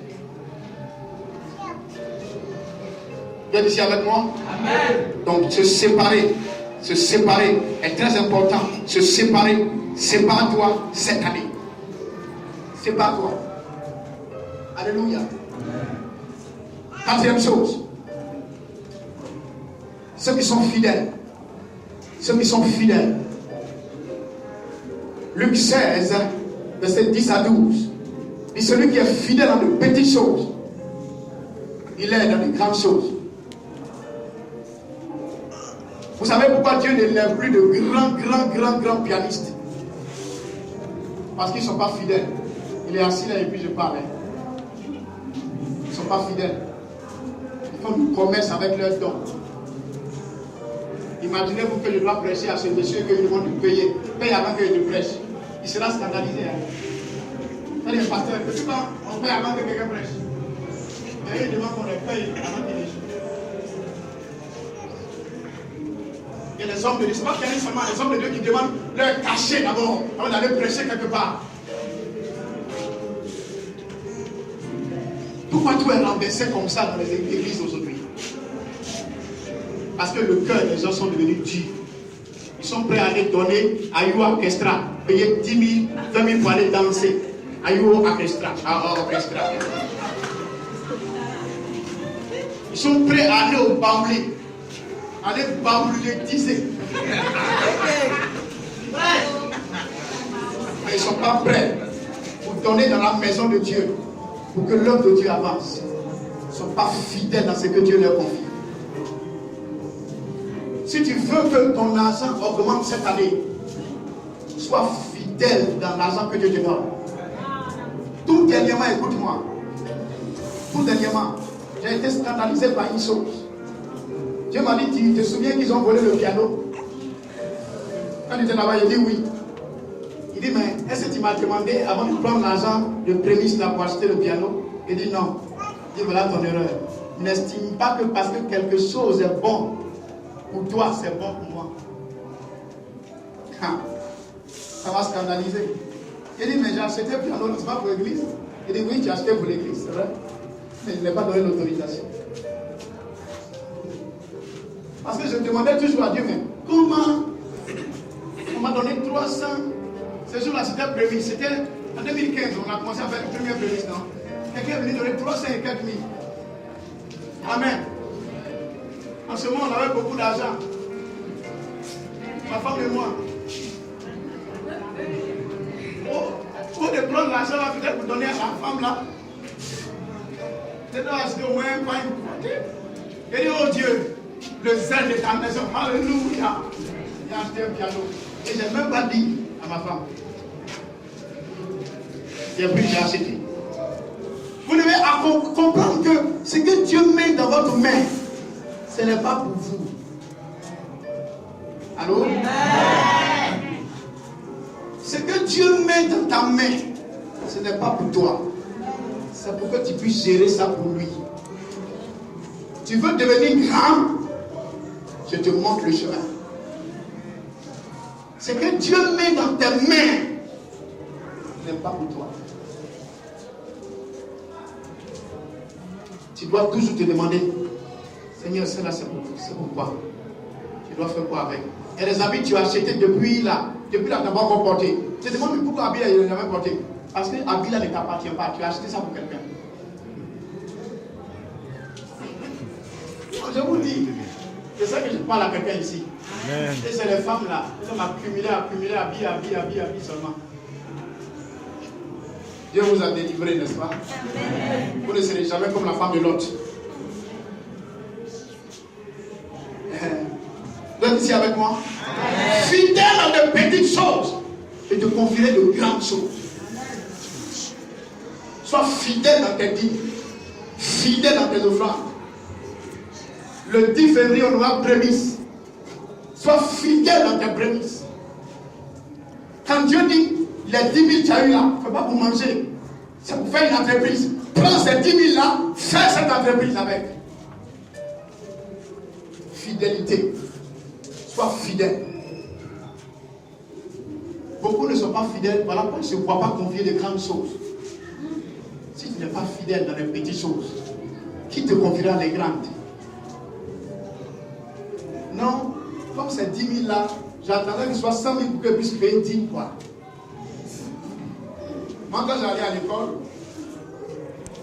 Vous êtes ici avec moi? Amen. Donc se séparer est très important. Se séparer, sépare-toi cette année. Sépare-toi. Alléluia. Quatrième chose. Ceux qui sont fidèles. Ceux qui sont fidèles. Luc 16, verset 10 à 12. Et celui qui est fidèle dans de petites choses, il est dans de grandes choses. Vous savez pourquoi Dieu n'élève plus de grands pianistes? Parce qu'ils ne sont pas fidèles. Il est assis là et puis je parle. Ils ne sont pas fidèles. Ils font une promesse avec leurs dons. Imaginez-vous que je dois prêcher à ce monsieur que je demande de payer. Paye avant que je te prêche. Il sera scandalisé. Ça dit, pasteur, que quand on paye avant que quelqu'un prêche. Et il demande qu'on les paye avant qu'il échoue. Il y a des hommes de Dieu, ce n'est pas qu'il y a seulement des hommes de Dieu qui demandent leur cachet d'abord avant d'aller prêcher quelque part. Pourquoi tout est renversé comme ça dans les églises aujourd'hui? Parce que le cœur des gens sont devenus durs. Ils sont prêts à aller donner à You Orchestra, payer 10 000, 20 000 pour aller danser à You Orchestra. Ils sont prêts à aller au Baoulé. Allez baulétiser. Mais ils ne sont pas prêts pour donner dans la maison de Dieu, pour que l'œuvre de Dieu avance. Ils ne sont pas fidèles dans ce que Dieu leur confie. Si tu veux que ton argent augmente cette année, sois fidèle dans l'argent que Dieu te donne. Tout dernièrement, écoute-moi. Tout dernièrement, j'ai été scandalisé par une chose. Dieu m'a dit, tu te souviens qu'ils ont volé le piano? Quand il était là-bas, il dit oui. Il dit, mais est-ce que tu m'as demandé avant de prendre l'argent de prémisse là pour acheter le piano? Il dit non. Il dit, voilà ton erreur. N'estime pas que parce que quelque chose est bon pour toi, c'est bon pour moi. Ça va scandaliser. Il dit, mais j'ai acheté le piano, n'est-ce pas pour l'église? Il dit, oui, tu as acheté pour l'église, c'est vrai. Mais je n'ai pas donné l'autorisation. Parce que je demandais toujours à Dieu, mais comment on m'a donné 300? Ce jour-là, c'était prévu. C'était en 2015, on a commencé à faire le premier prémisse, non? Quelqu'un est venu donner 300 et quelques mille. Amen. En ce moment, on avait beaucoup d'argent. Ma femme et moi. Au lieu de prendre l'argent là, peut-être pour donner à la femme là. C'est doit acheter au moins un pain. Et dit, oh Dieu, le zèle de ta maison. Alléluia. J'ai acheté un piano. Et je n'ai même pas dit à ma femme. J'ai pris, j'ai acheté. Vous devez comprendre que ce que Dieu met dans votre main, ce n'est pas pour vous. Allô? Ce que Dieu met dans ta main, ce n'est pas pour toi. C'est pour que tu puisses gérer ça pour lui. Tu veux devenir grand, je te montre le chemin. Ce que Dieu met dans tes mains, ce n'est pas pour toi. Tu dois toujours te demander, Seigneur, cela c'est pourquoi. Tu dois faire quoi avec? Et les habits que tu as achetés depuis là, tu n'as pas encore porté. Tu te demandes pourquoi habits il n'a jamais porté. Parce que habits là ne t'appartient pas. Tu as acheté ça pour quelqu'un. Je vous dis, c'est ça que je parle à quelqu'un ici. Amen. Et c'est les femmes là, elles ont accumulé habits seulement. Dieu vous a délivré, n'est-ce pas? Amen. Vous ne serez jamais comme la femme de Lot. Vous êtes ici avec moi? Amen. Fidèle à de petites choses et te confierai de grandes choses. Sois fidèle dans tes dîmes, fidèle dans tes offrandes. Le 10 février, on aura prémices. Sois fidèle dans tes prémices. Quand Dieu dit, les 10 000 tu as eu là, ce n'est pas pour manger, c'est pour faire une entreprise. Prends ces 10 000 là, fais cette entreprise avec. Fidélité. Sois fidèle. Beaucoup ne sont pas fidèles, voilà pourquoi ils ne se voient pas confier de grandes choses. Si tu n'es pas fidèle dans les petites choses, qui te confiera les grandes? Non, comme c'est 10 000 là, j'attendais que ce soit 100 000 pour que je puisse payer 10 quoi. Moi, quand j'allais à l'école,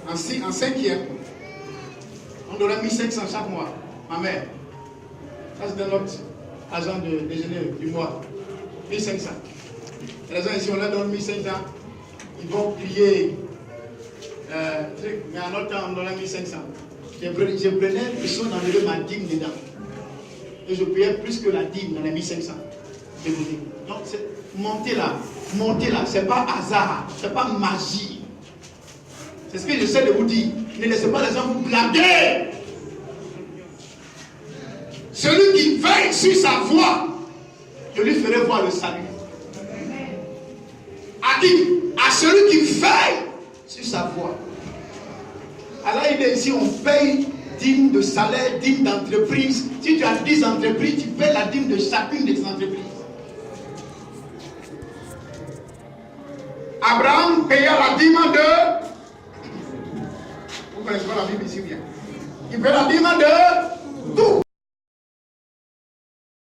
en 5e, on donnait 1500 chaque mois. Ma mère, ça c'était notre agent de déjeuner du mois. 1500. Et les gens ici, on leur donne 1500, ils vont crier. Mais à notre temps, on donnait 1500. Je prenais le soin d'enlever ma dîme dedans. Et je payais plus que la dîme dans les 1500. Donc, monter là, c'est pas hasard, c'est pas magie. C'est ce que j'essaie de vous dire. Ne laissez pas les gens vous blaguer. Celui qui veille sur sa voie, je lui ferai voir le salut. A dit à celui qui veille sur sa voie. Alors il est ici, on paye dîme de salaire, dîme d'entreprise. Si tu as 10 entreprises, tu payes la dîme de chacune des entreprises. Abraham paya la dîme de... Vous connaissez pas la Bible ici bien. Il paye la dîme de